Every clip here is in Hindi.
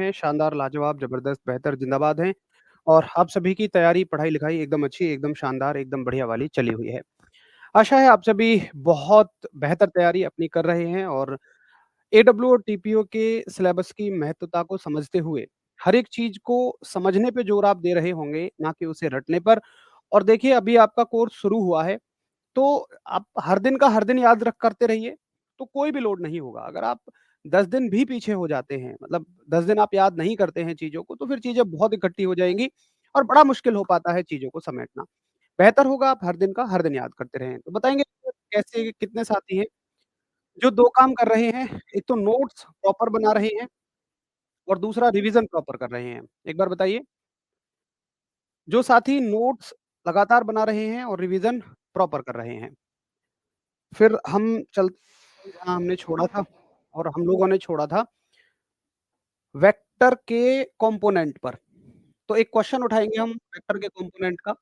हैं, शानदार, लाजवाब, ज़बरदस्त, बेहतर, ज़िंदाबाद हैं और आप सभी की तैयारी, पढ़ाई-लिखाई एकदम अच्छी, एकदम शानदार, एकदम बढ़िया वाली चली हुई है। आशा है आप सभी बहुत बेहतर तैयारी अपनी कर रहे हैं और एडब्ल्यू और टीपीओ के सिलेबस की महत्वता को समझते हुए, हर एक चीज़ को समझने पे ज़ोर आप दे रहे होंगे, ना कि उसे रटने पर। और देखिए, अभी आपका कोर्स शुरू हुआ है, तो आप हर दिन का हर दिन याद रख करते रहिए, तो कोई भी लोड नहीं होगा। अगर आप 10 दिन भी पीछे हो जाते हैं, मतलब 10 दिन आप याद नहीं करते हैं चीज़ों को, तो फिर चीज़ें बहुत इकट्ठी हो जाएँगी और बड़ा मुश्किल हो पाता है चीज़ों को समेटना। बेहतर होगा आप हर दिन का हर दिन याद करते रहें। तो बताएँगे कैसे कितने साथी हैं, जो 2 काम कर रहे हैं, एक तो नोट्स प्रॉपर बना रहे हैं और दूसरा रिवीज़न प्रॉपर कर रहे हैं। एक बार बताइए? जो साथी नोट्स लगातार बना रहे हैं और रिवीज़न प्रॉपर कर रहे हैं। फिर हम चलते हैं जहाँ हमने छोड़ा था और हम लोगों ने छोड़ा था वेक्टर के कॉम्पोनेंट पर। तो एक क्वेश्चन उठाएँगे हम वेक्टर के कॉम्पोनेंट का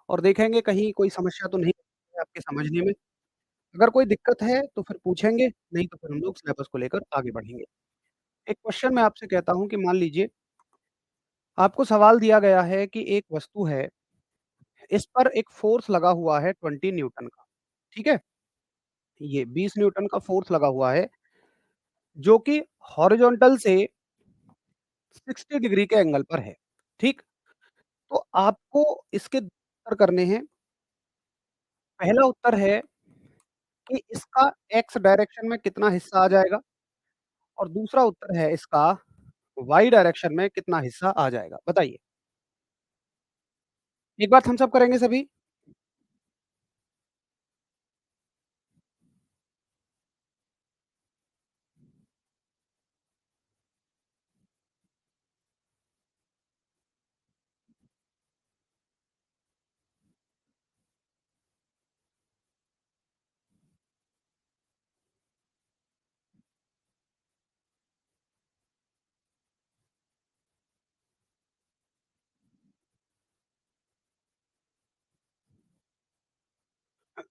और देखेंगे कहीं कोई समस्या तो नहीं है आपके समझने में। अगर कोई दिक्कत है तो फिर पूछेंगे, नहीं तो फिर हम लोग सिलेबस को लेकर आगे बढ़ेंगे। एक क्वेश्चन मैं आपसे कहता हूँ कि मान लीजिए आपको सवाल दिया गया है कि एक वस्तु है, इस पर एक फ़ोर्स लगा हुआ है 20 न्यूटन का, ठीक है? ये 20 न्यूटन का फ़ोर्स लगा हुआ है, जो कि हॉरिज़ॉन्टल से 60 डिग्री के एंगल पर है, ठीक? तो आपको इसके 2 उत्तर करने हैं। पहला उत्तर है कि इसका एक्स डायरेक्शन में कितना हिस्सा आ जाएगा और दूसरा उत्तर है इसका वाई डायरेक्शन में कितना हिस्सा आ जाएगा? बताइए। एक बार थम्स अप करेंगे सभी?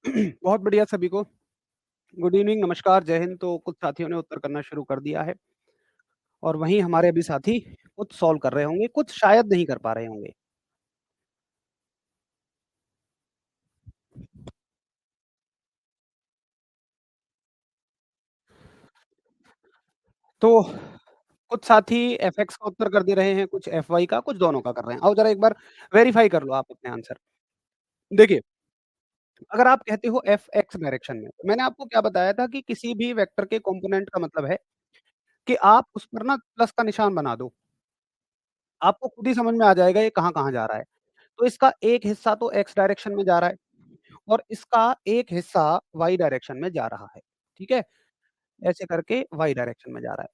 बहुत बढ़िया सभी को। गुड इवनिंग, नमस्कार, जय हिंद। तो कुछ साथियों ने उत्तर करना शुरू कर दिया है और वहीं हमारे अभी साथी कुछ सॉल्व कर रहे होंगे, कुछ शायद नहीं कर पा रहे होंगे। तो कुछ साथी एफएक्स का उत्तर कर दे रहे हैं, कुछ एफवाई का, कुछ दोनों का कर रहे हैं। आओ ज़रा एक बार वेरीफाई कर लो आप अपने आंसर। देखिए, अगर आप कहते हो एफएक्स डायरेक्शन में, तो मैंने आपको क्या बताया था कि किसी भी वेक्टर के कॉम्पोनेंट का मतलब है कि आप उस पर ना प्लस का निशान बना दो। आपको खुद ही समझ में आ जाएगा ये कहाँ-कहाँ जा रहा है। तो इसका एक हिस्सा तो एक्स डायरेक्शन में जा रहा है और इसका एक हिस्सा वाई डायरेक्शन में जा रहा है, ठीक है? ऐसे करके वाई डायरेक्शन में जा रहा है।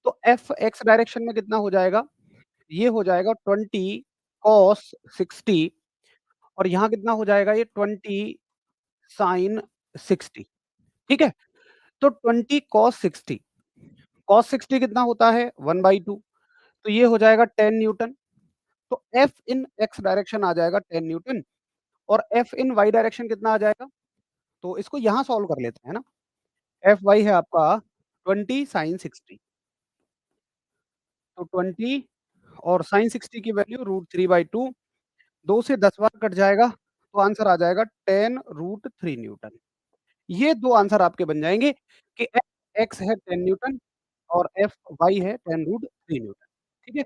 तो एफ एक्स डायरेक्शन में कितना हो जाएगा? ये हो जाएगा 20 कॉस 60 और यहाँ कितना हो जाएगा ये 20 साइन 60, ठीक है? तो 20 कॉस 60 कितना होता है? 1/2 तो ये हो जाएगा 10 न्यूटन। तो एफ इन एक्स डायरेक्शन आ जाएगा 10 न्यूटन और एफ इन वाई डायरेक्शन कितना आ जाएगा? तो इसको यहाँ सॉल्व कर लेते हैं ना। एफ वाई है आपका 20 साइन 60 तो 20 और साइन 60 की वैल्यू √3/2 2 से 10 बार कट जाएगा, तो आंसर आ जाएगा 10√3 न्यूटन। ये 2 आंसर आपके बन जाएँगे कि एफ एक्स है 10 न्यूटन और एफ वाई है 10√3 न्यूटन, ठीक है?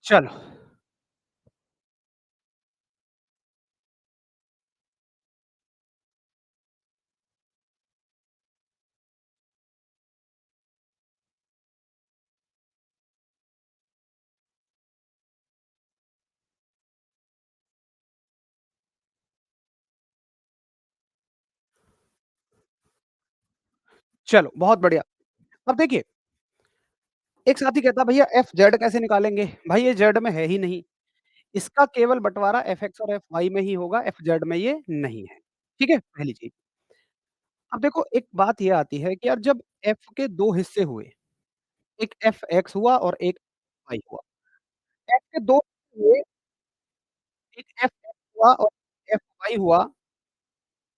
चलो, चलो बहुत बढ़िया। अब देखिए, एक साथी कहता है भैया एफ जेड कैसे निकालेंगे? भाई ये जेड में है ही नहीं। इसका केवल बँटवारा एफ-एक्स और एफ-वाई में ही होगा, एफ-जेड में ये नहीं है। ठीक है? पहली चीज़। अब देखो एक बात ये आती है कि यार जब एफ के 2 हिस्से हुए, एक एफ-एक्स हुआ और एक वाई हुआ। एफ के 2 हुए, एक एफ-एक्स हुआ और एफ-वाई हुआ,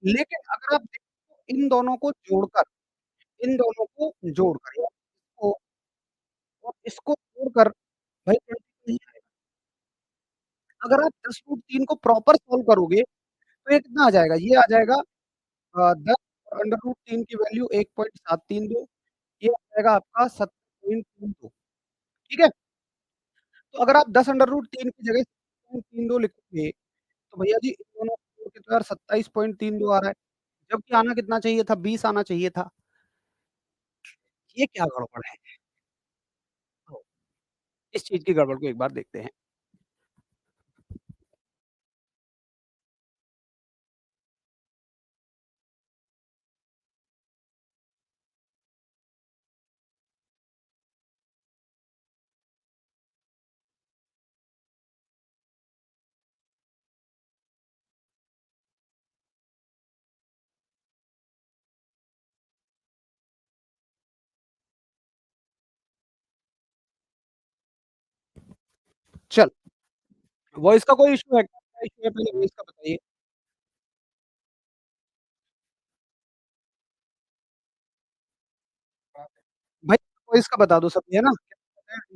लेकिन अगर आप देखो इन दोनों को जोड़कर या इसको और इसको कर भाई 20 नहीं आएगा। अगर आप 10√3 को प्रॉपर सॉल्व करोगे, तो ये कितना आ जाएगा? ये आ जाएगा 10 और अंडर रूट 3 की वैल्यू 1.732 ये आ जाएगा आपका 70.32 ठीक है? तो अगर आप 10 अंडर रूट 3 की जगह 70.32 लिखोगे, तो भैया जी इन दोनों को जोड़ के तो यार 27.32 आ रहा है, जबकि आना कितना चाहिए था? 20 आना चाहिए था। ये क्या गड़बड़ है? तो इस चीज़ की गड़बड़ को एक बार देखते हैं। चल, वॉइस का कोई इश्यू है क्या? क्या इश्यू है पहले वॉइस का बताइए? भाई वॉइस का बता दो सभी है ना?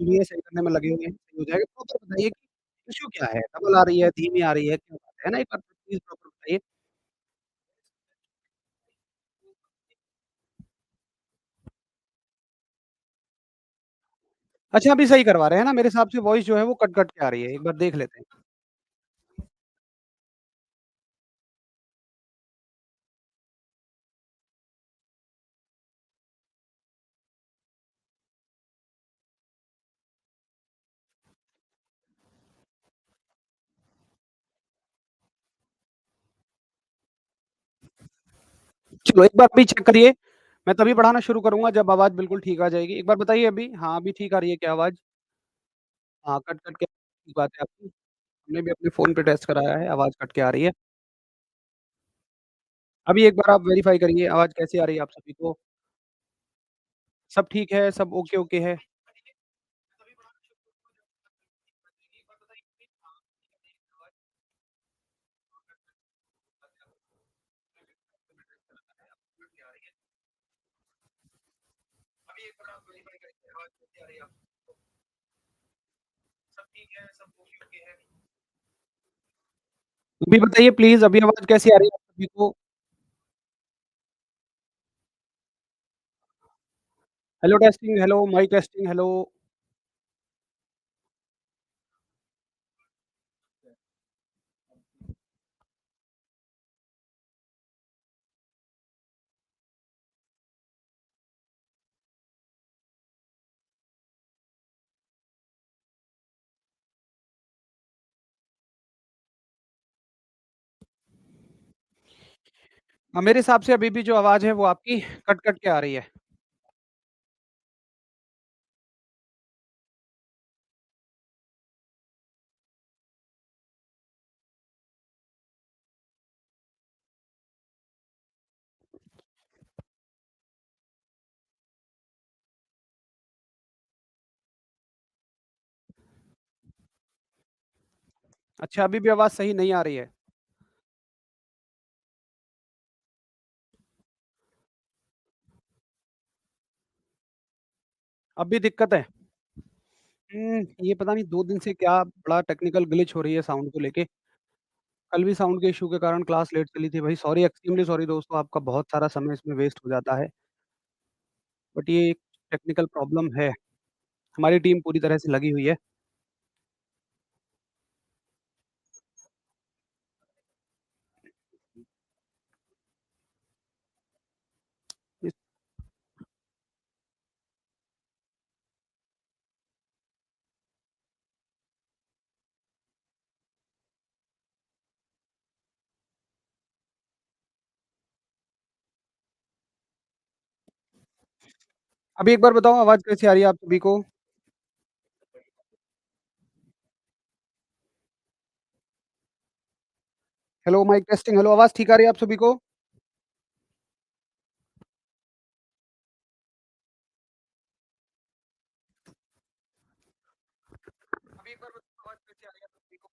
ये सही करने में लगे हुए हैं, सही हो जाएगा। प्रॉपर बताइए कि इश्यू क्या है? डबल आ रही है, धीमी आ रही है, क्या बात है ना? एक बार प्लीज़ प्रॉपर बताइए। अच्छा अभी सही करवा रहे हैं ना? मेरे हिसाब से वॉइस जो है वो कट-कट के आ रही है, एक बार देख लेते हैं। चलो एक बार अभी चेक करिए, मैं तभी पढ़ाना शुरू करूँगा जब आवाज़ बिल्कुल ठीक आ जाएगी। एक बार बताइए अभी? हाँ, अभी ठीक आ रही है क्या आवाज़? हाँ, कट-कट के ठीक बात है आपकी। हमने भी अपने फ़ोन पे टेस्ट कराया है, आवाज़ कट के आ रही है। अभी एक बार आप वेरीफ़ाई करिए आवाज़ कैसी आ रही है आप सभी को? सब ठीक है, सब ओके-ओके है? अभी एक बार आप वेरीफ़ाई करिए आवाज़ कैसी आ रही है आपको? सब ठीक है, सब ओके-ओके है? अभी बताइए प्लीज़ अभी आवाज़ कैसी आ रही है आप सभी को? Hello testing, hello, mic testing, hello. मेरे हिसाब से अभी भी जो आवाज़ है वो आपकी कट-कट के आ रही है। अच्छा अभी भी आवाज़ सही नहीं आ रही है। अब भी दिक्कत है? ये पता नहीं 2 दिन से क्या बड़ा टेक्निकल ग्लिच हो रही है साउंड को लेके। कल भी साउंड के इश्यू के कारण क्लास लेट चली थी। भाई सॉरी एक्सट्रीमली सॉरी दोस्तों आपका बहुत सारा समय इसमें वेस्ट हो जाता है। बट ये एक टेक्निकल प्रॉब्लम है। हमारी टीम पूरी तरह से लगी हुई है। इस अभी एक बार बताओ आवाज़ कैसी आ रही है आप सभी को? हेलो माइक टेस्टिंग हेलो आवाज़ ठीक आ रही है आप सभी को? अभी एक बार बताओ आवाज़ कैसी आ रही है आप सभी को?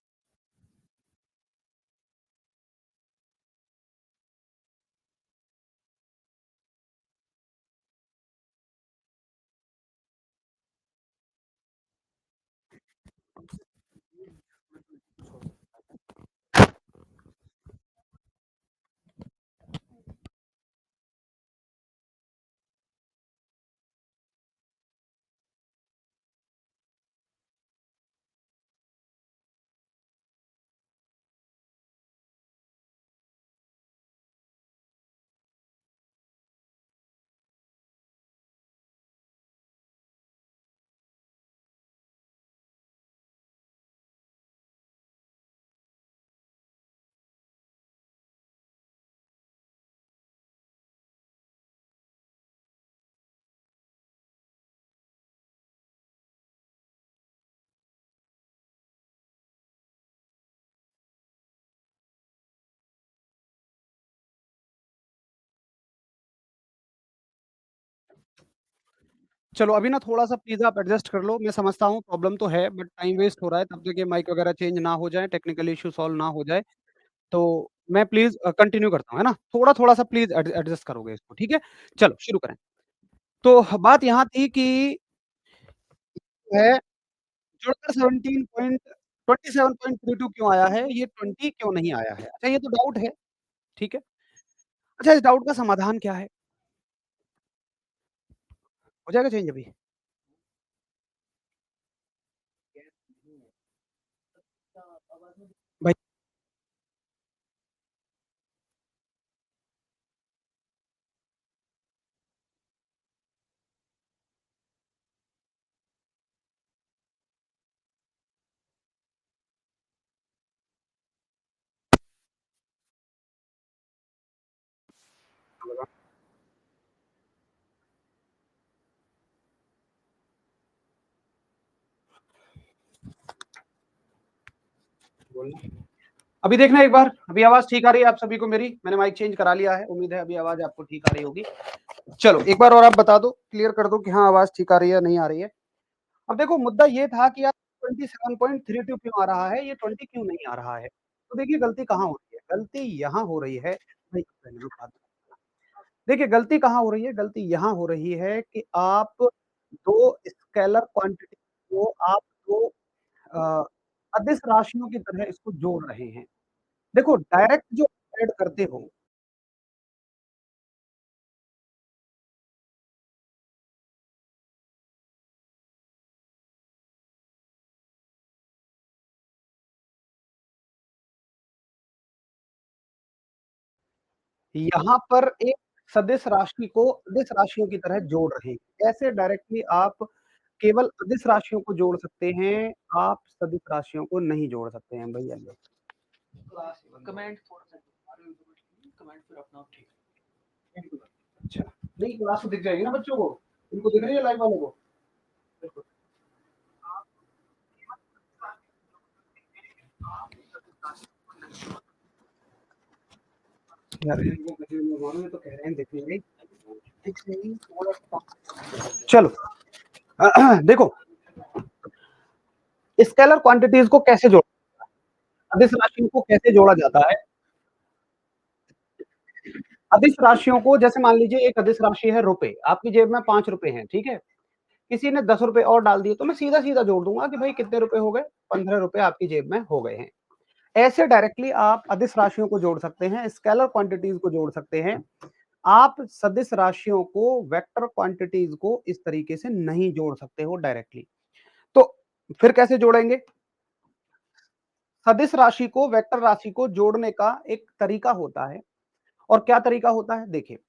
चलो अभी ना थोड़ा-सा प्लीज़ आप एडजस्ट कर लो, मैं समझता हूँ प्रॉब्लम तो है बट टाइम वेस्ट हो रहा है, तब तक ये माइक वगैरह चेंज ना हो जाए, टेक्निकल इश्यू सॉल्व ना हो जाए, तो मैं प्लीज़ कंटिन्यू करता हूँ, है ना? थोड़ा-थोड़ा सा प्लीज़ एडजस्ट करोगे इसको, ठीक है? चलो शुरू करें। तो बात यहाँ थी कि है जुड़कर 27.32 क्यों आया है? ये 20 क्यों नहीं आया है? अच्छा ये तो डाउट है, ठीक है? अच्छा इस डाउट का समाधान क्या है? हो जाएगा चेंज अभी? भाई अभी देखना एक बार, अभी आवाज़ ठीक आ रही है आप सभी को मेरी? मैंने माइक चेंज करा लिया है, उम्मीद है अभी आवाज़ आपको ठीक आ रही होगी। चलो एक बार और आप बता दो, क्लियर कर दो कि हाँ, आवाज़ ठीक आ रही है या नहीं आ रही है। अब देखो मुद्दा ये था कि यार 27.32 क्यों आ रहा है, ये 20 क्यों नहीं आ रहा है? तो देखिए गलती कहाँ हो रही है? गलती यहाँ हो रही है भाई पहले रुक बात देखिए गलती कहाँ हो रही है? गलती यहाँ हो रही है कि आप 2 स्केलर क्वांटिटी को आप 2 अ, अदिश राशियों की तरह इसको जोड़ रहे हैं। देखो डायरेक्ट जो ऐड करते हो यहाँ पर एक सदिश राशि को अदिश राशियों की तरह जोड़ रहे हैं। कैसे डायरेक्टली आप केवल अदिश राशियों को जोड़ सकते हैं, आप सदिश राशियों को नहीं जोड़ सकते हैं भैया लोग। कमेंट थोड़ा-सा कमेंट फिर अपना ठीक अच्छा, नहीं क्लास तो दिख जाएगी ना बच्चों को? इनको दिख रही है लाइव वालों को? बिल्कुल। यार इनको किसी ने मालूम है तो कह रहे हैं दिख नहीं रही। दिख नहीं चलो देखो स्केलर क्वांटिटीज़ को कैसे जोड़ा अदिश राशियों को कैसे जोड़ा जाता है? अदिश राशियों को जैसे मान लीजिए एक अदिश राशि है रुपए, आपकी जेब में ₹5 हैं, ठीक है? किसी ने ₹10 और डाल दिए, तो मैं सीधा-सीधा जोड़ दूँगा कि भाई कितने रुपए हो गए? ₹15 आपकी जेब में हो गए हैं। ऐसे डायरेक्टली आप अदिश राशियों को जोड़ सकते हैं, स्केलर क्वांटिटीज़ को जोड़ सकते हैं। आप सदिश राशियों को वेक्टर क्वांटिटीज़ को इस तरीके से नहीं जोड़ सकते हो डायरेक्टली। तो फिर कैसे जोड़ेंगे? सदिश राशि को वेक्टर राशि को जोड़ने का एक तरीका होता है और क्या तरीका होता है? देखिए,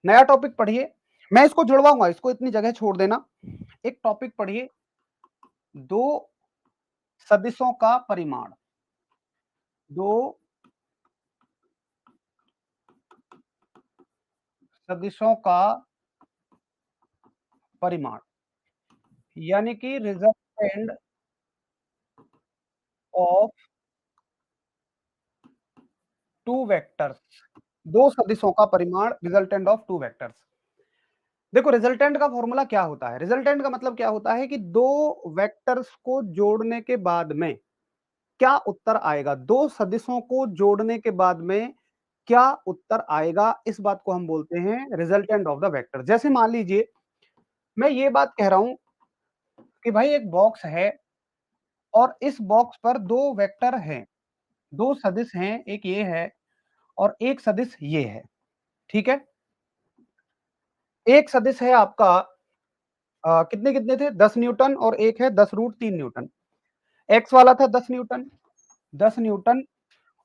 नया टॉपिक पढ़िए, मैं इसको जुड़वाऊँगा, इसको इतनी जगह छोड़ देना। एक टॉपिक पढ़िए, 2 सदिशों का परिमाण, 2 सदिशों का परिमाण, यानी कि रिजल्टेंट ऑफ 2 वेक्टर्स, 2 सदिशों का परिमाण रिजल्टेंट ऑफ 2 वेक्टर्स। देखो रिजल्टेंट का फॉर्मूला क्या होता है? रिजल्टेंट का मतलब क्या होता है कि 2 वेक्टर्स को जोड़ने के बाद में क्या उत्तर आएगा? 2 सदिशों को जोड़ने के बाद में क्या उत्तर आएगा? इस बात को हम बोलते हैं रिजल्टेंट ऑफ द वेक्टर। जैसे मान लीजिए, मैं ये बात कह रहा हूँ कि भाई एक बॉक्स है और इस बॉक्स पर 2 वेक्टर हैं, 2 सदिश हैं, एक ये है और एक सदिश ये है, ठीक है? एक सदिश है आपका कितने-कितने थे? 10 न्यूटन और एक है 10√3 न्यूटन। एक्स वाला था 10 न्यूटन, 10 न्यूटन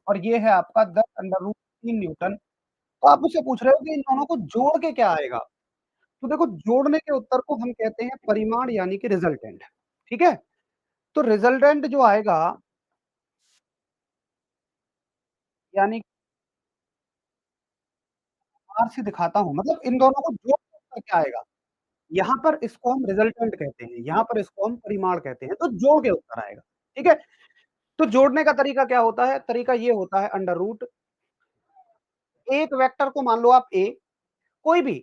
और ये है आपका 10√3 न्यूटन। तो आप मुझसे पूछ रहे हो कि इन दोनों को जोड़ के क्या आएगा? तो देखो जोड़ने के उत्तर को हम कहते हैं परिमाण यानी कि रिजल्टेंट, ठीक है? तो रिजल्टेंट जो आएगा यानी बाहर से दिखाता हूँ, मतलब इन दोनों को जोड़ के उत्तर क्या आएगा? यहाँ पर इसको हम रिजल्टेंट कहते हैं, यहाँ पर इसको हम परिमाण कहते हैं, तो जोड़ के उत्तर आएगा, ठीक है? तो जोड़ने का तरीका क्या होता है? तरीका ये होता है अंडर रूट एक वेक्टर को मान लो आप ए, कोई भी,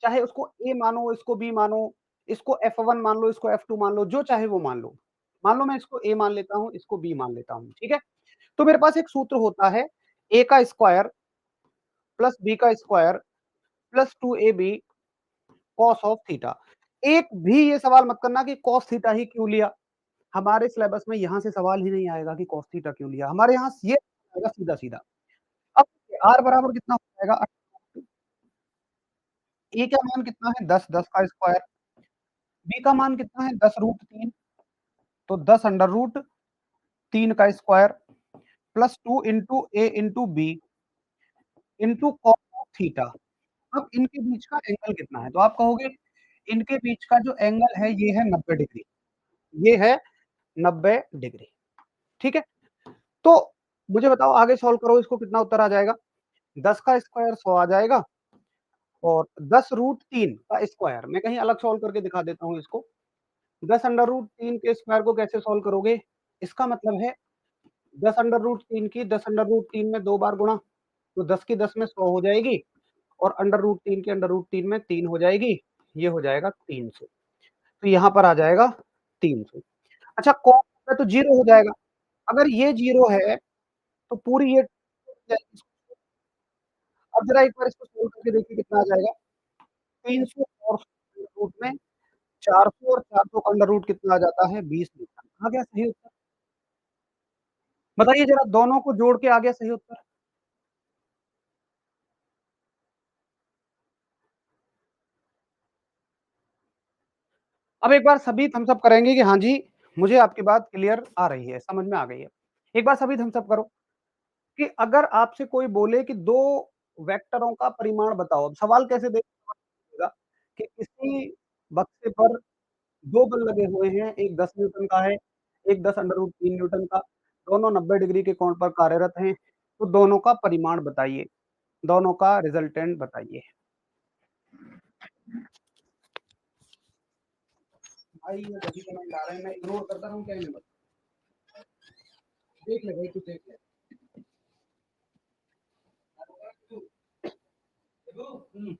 चाहे उसको ए मानो, इसको बी मानो, इसको F1 मान लो, इसको F2 मान लो, जो चाहे वो मान लो। मान लो मैं इसको ए मान लेता हूँ, इसको बी मान लेता हूँ, ठीक है? तो मेरे पास एक सूत्र होता है, ए का स्क्वायर प्लस बी का square plus 2ab cos of theta. एक भी ये सवाल मत करना कि कॉस थीटा ही क्यों लिया? हमारे सिलेबस में यहाँ से सवाल ही नहीं आएगा कि कॉस थीटा क्यों लिया? हमारे यहाँ ये आएगा सीधा-सीधा। अब r बराबर कितना हो जाएगा? ए का मान कितना है? 10, 10 का स्क्वायर। बी का मान कितना है? 10 रूट 3, तो 10 अंडर रूट 3 का square plus 2 into A into B into cos of theta. अब इनके बीच का एंगल कितना है? तो आप कहोगे इनके बीच का जो एंगल है ये है 90 डिग्री। ये है 90 डिग्री, ठीक है? तो मुझे बताओ आगे सॉल्व करो इसको कितना उत्तर आ जाएगा? 10 का स्क्वायर 100 आ जाएगा और 10 रूट 3 का स्क्वायर मैं कहीं अलग सॉल्व करके दिखा देता हूँ इसको। 10 अंडर रूट 3 के स्क्वायर को कैसे सॉल्व करोगे? इसका मतलब है 10 अंडर रूट 3 की 10 अंडर रूट 3 में 2 बार गुणा, तो 10 की 10 में 100 हो जाएगी और अंडर रूट 3 के अंडर रूट 3 में 3 हो जाएगी, ये हो जाएगा 300। तो यहाँ पर आ जाएगा 300। अच्छा कॉस है तो 0 हो जाएगा। अगर ये 0 है तो पूरी ये अब ज़रा एक बार इसको सोल्व करके देखिए कितना आ जाएगा? 300 और रूट में 400 और 400 का अंडर रूट कितना आ जाता है? 20 न्यूटन। आ गया सही उत्तर। बताइए ज़रा दोनों को जोड़ के आ गया सही उत्तर। अब एक बार सभी थम्स अप करेंगे कि हाँ जी, मुझे आपकी बात क्लियर आ रही है, समझ में आ गई है। एक बार सभी थम्स अप करो कि अगर आपसे कोई बोले कि 2 वेक्टरों का परिमाण बताओ, अब सवाल कैसे देगा कि किसी बक्से पर 2 बल लगे हुए हैं, एक 10 न्यूटन का है, एक 10 अंडर रूट 3 न्यूटन का, दोनों 90 डिग्री के कोण पर कार्यरत हैं, तो दोनों का परिमाण बताइए, दोनों का रिजल्टेंट बताइए। भाई ये सभी कमेंट आ रहे हैं, मैं इग्नोर करता रहूँ क्या इन्हें देख ले भाई तू देख ले। हुँ।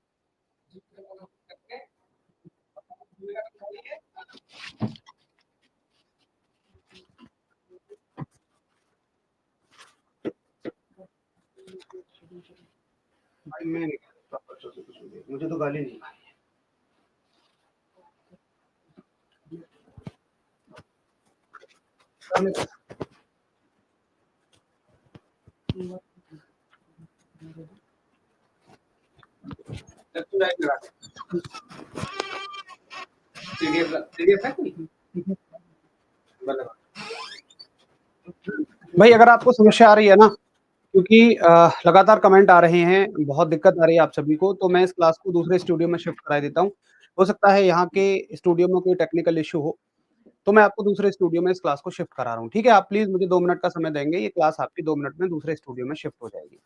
भाई मैं नहीं करता बच्चों से कुछ भी, मुझे तो गाली नहीं खानी। पीडीएफ पीडीएफ है कोई? भाई अगर आपको समस्या आ रही है ना क्योंकि लगातार कमेंट आ रहे हैं, बहुत दिक्कत आ रही है आप सभी को, तो मैं इस क्लास को दूसरे स्टूडियो में शिफ्ट करा देता हूँ। हो सकता है यहाँ के स्टूडियो में कोई टेक्निकल इश्यू हो, तो मैं आपको दूसरे स्टूडियो में इस क्लास को शिफ्ट करा रहा हूँ, ठीक है? आप प्लीज़ मुझे 2 मिनट का समय देंगे, ये क्लास आपकी 2 मिनट में दूसरे स्टूडियो में शिफ्ट हो जाएगी।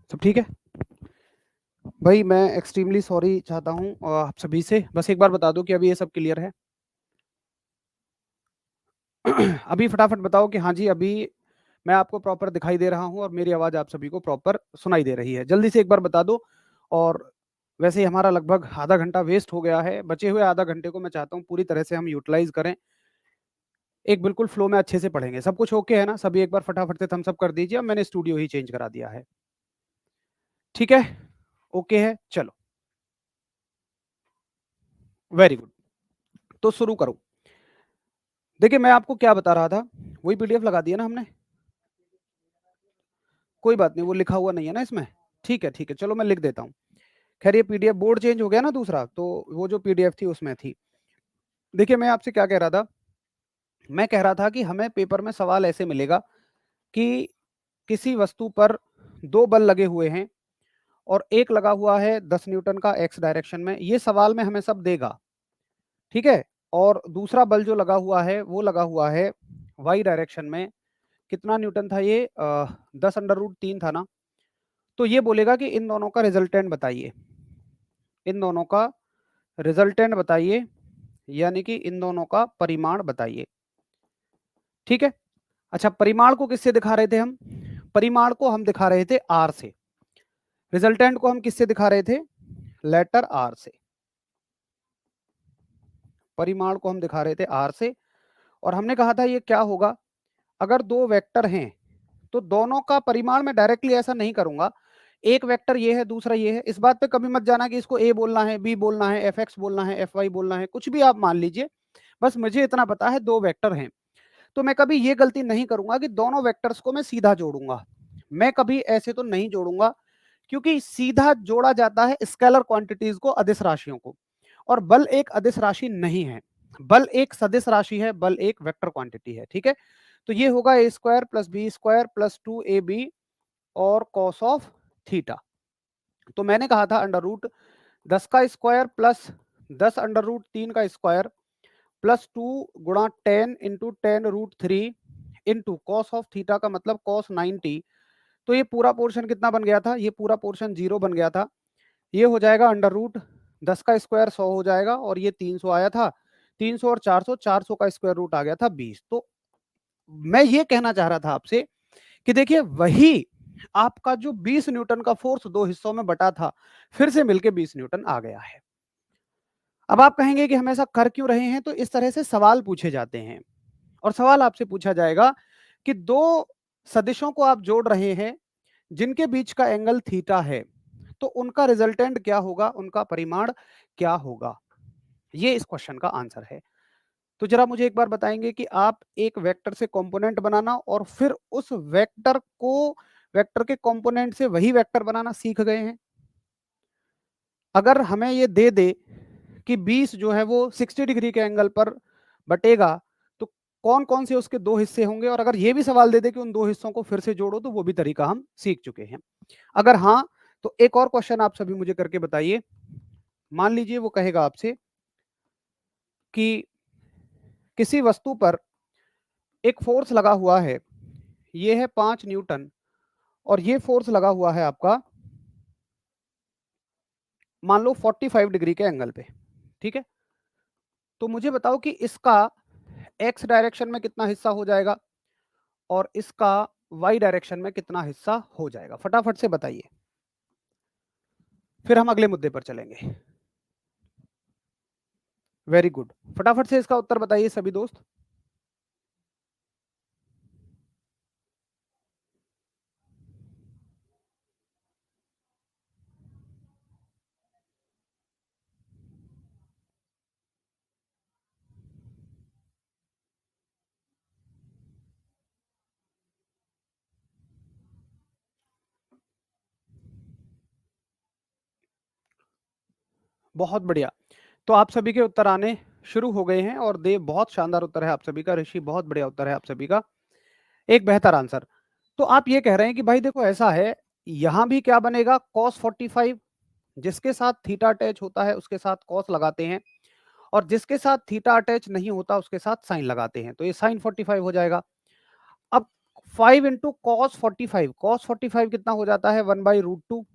सब ठीक है? भाई मैं एक्सट्रीमली सॉरी चाहता हूँ आप सभी से। बस एक बार बता दो कि अभी ये सब क्लियर है? अभी फटाफट बताओ कि हाँ जी, अभी मैं आपको प्रॉपर दिखाई दे रहा हूँ और मेरी आवाज़ आप सभी को प्रॉपर सुनाई दे रही है। जल्दी से एक बार बता दो। और वैसे ही हमारा लगभग आधा घंटा वेस्ट हो गया है। बचे हुए आधा घंटे को मैं चाहता हूँ पूरी तरह से हम यूटिलाइज़ करें। एक बिल्कुल फ्लो में अच्छे से पढ़ेंगे। सब कुछ ओके है ना? सभी एक बार फटाफट से थम्स अप कर दीजिए। अब मैंने स्टूडियो ही चेंज करा दिया है। ठीक है? ओके है? चलो। Very good. तो शुरू करो। देखिए मैं आपको क्या बता रहा था, वही पीडीएफ लगा दिया ना हमने? कोई बात नहीं, वो लिखा हुआ नहीं है ना इसमें? ठीक है, चलो मैं लिख देता हूँ। खैर ये पीडीएफ बोर्ड चेंज हो गया ना दूसरा, तो वो जो पीडीएफ थी उसमें थी। देखिए मैं आपसे क्या कह रहा था? मैं कह रहा था कि हमें पेपर में सवाल ऐसे मिलेगा कि किसी वस्तु पर 2 बल लगे हुए हैं और एक लगा हुआ है 10 न्यूटन का एक्स डायरेक्शन में। ये सवाल में हमें सब देगा, ठीक है? और दूसरा बल जो लगा हुआ है, वो लगा हुआ है वाई डायरेक्शन में। कितना न्यूटन था ये? 10√3 था ना? तो ये बोलेगा कि इन दोनों का रिजल्टेंट बताइए। इन दोनों का रिजल्टेंट बताइए, यानी कि इन दोनों का परिमाण बताइए। ठीक है? अच्छा, परिमाण को किससे दिखा रहे थे हम? परिमाण को हम दिखा रहे थे आर से। रिजल्टेंट को हम किससे दिखा रहे थे? लेटर आर से। परिमाण को हम दिखा रहे थे आर से। और हमने कहा था ये क्या होगा? अगर दो वेक्टर हैं तो दोनों का परिमाण मैं डायरेक्टली ऐसा नहीं करूंगा। एक वेक्टर ये है, दूसरा ये है। इस बात पे कभी मत जाना कि इसको ए बोलना है, बी बोलना है, एफ एक्स बोलना है, एफ वाई बोलना है, कुछ भी आप मान लीजिए। बस मुझे इतना पता है दो वेक्टर हैं। तो मैं कभी ये गलती नहीं करूंगा कि दोनों वेक्टर्स को मैं सीधा जोड़ूंगा। मैं कभी ऐसे तो नहीं जोड़ूंगा, क्योंकि सीधा जोड़ा जाता है स्केलर क्वांटिटीज को, अदिश राशियों को। और बल एक अदिश राशि नहीं है, बल एक सदिश राशि है, बल एक वेक्टर क्वांटिटी है। ठीक है? तो ये होगा A square plus B square plus 2ab और कॉस ऑफ थीटा। तो मैंने कहा था √10 का स्क्वायर प्लस 10 √3 का स्क्वायर प्लस 2 गुणा 10 into 10√3 into cos of theta का मतलब कॉस 90। तो ये पूरा पोर्शन कितना बन गया था? ये पूरा पोर्शन 0 बन गया था। ये हो जाएगा √10 का स्क्वायर 100 हो जाएगा, और ये 300 आया था। 300 और 400, 400 का स्क्वायर रूट आ गया था 20। तो मैं ये कहना चाह रहा था आपसे कि देखिए वही आपका जो 20 न्यूटन का फोर्स दो हिस्सों में बटा था, फिर से मिलके 20 न्यूटन आ गया है। अब आप कहेंगे कि हम ऐसा कर क्यों रहे हैं? तो इस तरह से सवाल पूछे जाते हैं। और सवाल आपसे पूछा जाएगा कि दो सदिशों को आप जोड़ रहे हैं जिनके बीच का एंगल थीटा है, तो उनका रिजल्टेंट क्या होगा, उनका परिमाण क्या होगा? ये इस क्वेश्चन का आंसर है। तो जरा मुझे एक बार बताएंगे कि आप एक वेक्टर से कंपोनेंट बनाना और फिर उस वेक्टर को वेक्टर के कंपोनेंट से वही वेक्टर बनाना सीख गए हैं? अगर हमें ये दे दे कि 20 जो है वो 60 डिग्री के एंगल पर बटेगा, तो कौन कौन से उसके दो हिस्से होंगे? और अगर ये भी सवाल दे दे कि उन दो हिस्सों को फिर से जोड़ो, तो वो भी तरीका हम सीख चुके हैं। अगर हाँ, तो एक और क्वेश्चन आप सभी मुझे करके बताइए। मान लीजिए वो कहेगा आपसे कि किसी वस्तु पर एक फोर्स लगा हुआ है, ये है 5 न्यूटन, और ये फोर्स लगा हुआ है आपका मान लो 45 डिग्री के एंगल पे। ठीक है? तो मुझे बताओ कि इसका एक्स डायरेक्शन में कितना हिस्सा हो जाएगा और इसका वाई डायरेक्शन में कितना हिस्सा हो जाएगा? फटाफट से बताइए, फिर हम अगले मुद्दे पर चलेंगे। वेरी गुड, फटाफट से इसका उत्तर बताइए सभी दोस्त। बहुत बढ़िया। तो आप सभी के उत्तर आने शुरू हो गए हैं, और देव बहुत शानदार उत्तर है आप सभी का, ऋषि बहुत बढ़िया उत्तर है आप सभी का, एक बेहतर आंसर। तो आप ये कह रहे हैं कि भाई देखो ऐसा है, यहां भी क्या बनेगा? cos 45, जिसके साथ थीटा अटैच होता है उसके साथ cos लगाते हैं, और जिसके साथ थीटा अटैच नहीं होता उसके साथ साइन लगाते हैं, तो ये साइन 45 हो जाएगा। अब 5 इंटू कॉस 45, कॉस 45 कितना हो जाता है 1/√2,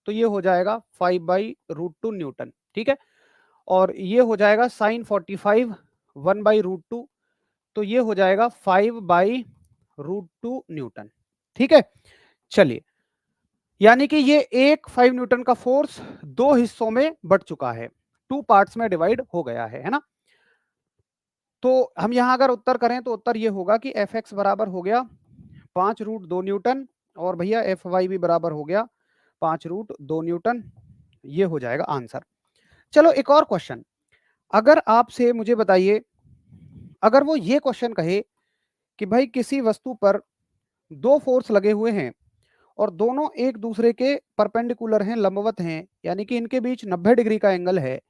तो ये हो जाएगा 5/√2 न्यूटन, ठीक है। और ये हो जाएगा साइन 45 1/√2, तो ये हो जाएगा 5/√2 न्यूटन, ठीक है। चलिए, यानी कि ये एक 5 न्यूटन का फोर्स दो हिस्सों में बट चुका है, 2 पार्ट्स में डिवाइड हो गया है ना। तो हम यहां अगर उत्तर करें तो उत्तर ये होगा कि एफ एक्स बराबर हो गया 5√2 न्यूटन, और भैया एफ वाई भी बराबर हो गया 5√2 न्यूटन, ये हो जाएगा आंसर। चलो एक और क्वेश्चन, अगर आपसे मुझे बताइए, अगर वो ये क्वेश्चन कहे कि भाई किसी वस्तु पर दो फोर्स लगे हुए हैं और दोनों एक दूसरे के परपेंडिकुलर हैं, लंबवत हैं, यानी कि इनके बीच 90 डिग्री का एंगल है,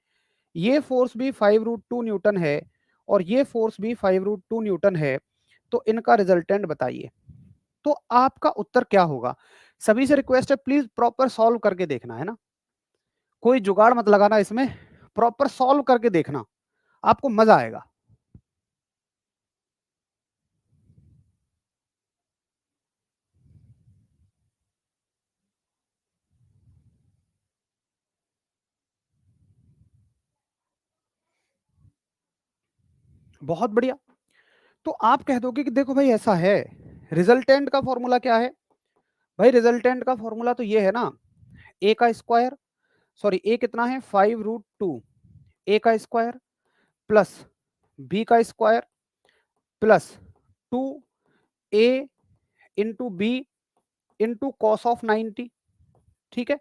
ये फोर्स भी 5√2 न्यूटन है और ये फोर्स भी 5√2 न्यूटन है, तो इनका रिजल्टेंट बताइए। तो आपका उत्तर क्या होगा? सभी से रिक्वेस्ट है प्लीज प्रॉपर सॉल्व करके देखना, है ना, कोई जुगाड़ मत लगाना इसमें, प्रॉपर सॉल्व करके देखना, आपको मजा आएगा। बहुत बढ़िया। तो आप कह दोगे कि देखो भाई ऐसा है, रिजल्टेंट का फॉर्मूला क्या है? भाई रिजल्टेंट का फॉर्मूला तो ये है ना, ए का स्क्वायर, सॉरी ए कितना है 5√2, ए का स्क्वायर प्लस बी का square plus 2a into B into cos of 90, ठीक है।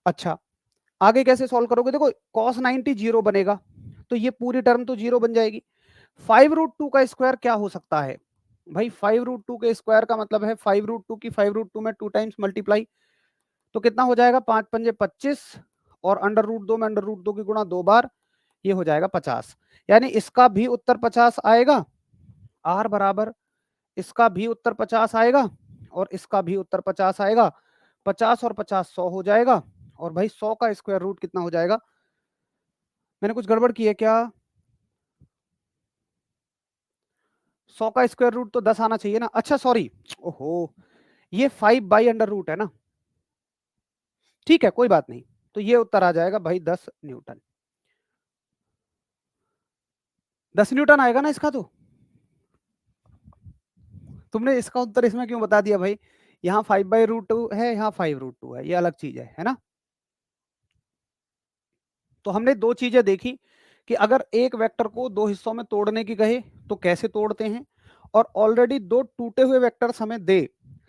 अच्छा, आगे कैसे सॉल्व करोगे? देखो कॉस 90 जीरो बनेगा, तो ये पूरी टर्म तो जीरो बन जाएगी। 5√2 का स्क्वायर क्या हो सकता है भाई? 5√2 के स्क्वायर का मतलब है 5√2 की 5√2 में 2 टाइम्स मल्टीप्लाई, तो कितना हो जाएगा 5 पंजे 25, और अंडर रूट 2 में अंडर रूट 2 की गुणा 2 बार, ये हो जाएगा 50, यानी इसका भी उत्तर 50 आएगा। आर बराबर इसका भी उत्तर 50 आएगा और इसका भी उत्तर 50 आएगा। 50 और 50 100 हो जाएगा, और भाई 100 का स्क्वायर रूट कितना हो जाएगा? मैंने कुछ गड़बड़ की है क्या? 100 का स्क्वायर रूट तो 10 आना चाहिए ना। अच्छा सॉरी, ओहो, ये 5/√, है ना, ठीक है कोई बात नहीं, तो ये उत्तर आ जाएगा भाई 10 न्यूटन। 10 न्यूटन आएगा ना इसका। तो तुमने इसका उत्तर इसमें क्यों बता दिया भाई? यहाँ 5/√2 है, यहाँ 5√2 है, ये अलग चीज है ना। तो हमने दो चीजें देखी कि अगर एक वेक्टर को दो हिस्सों में तोड़ने की कहे तो कैसे तोड़ते हैं, और ऑलरेडी दो टूटे हुए वेक्टर्स हमें दे,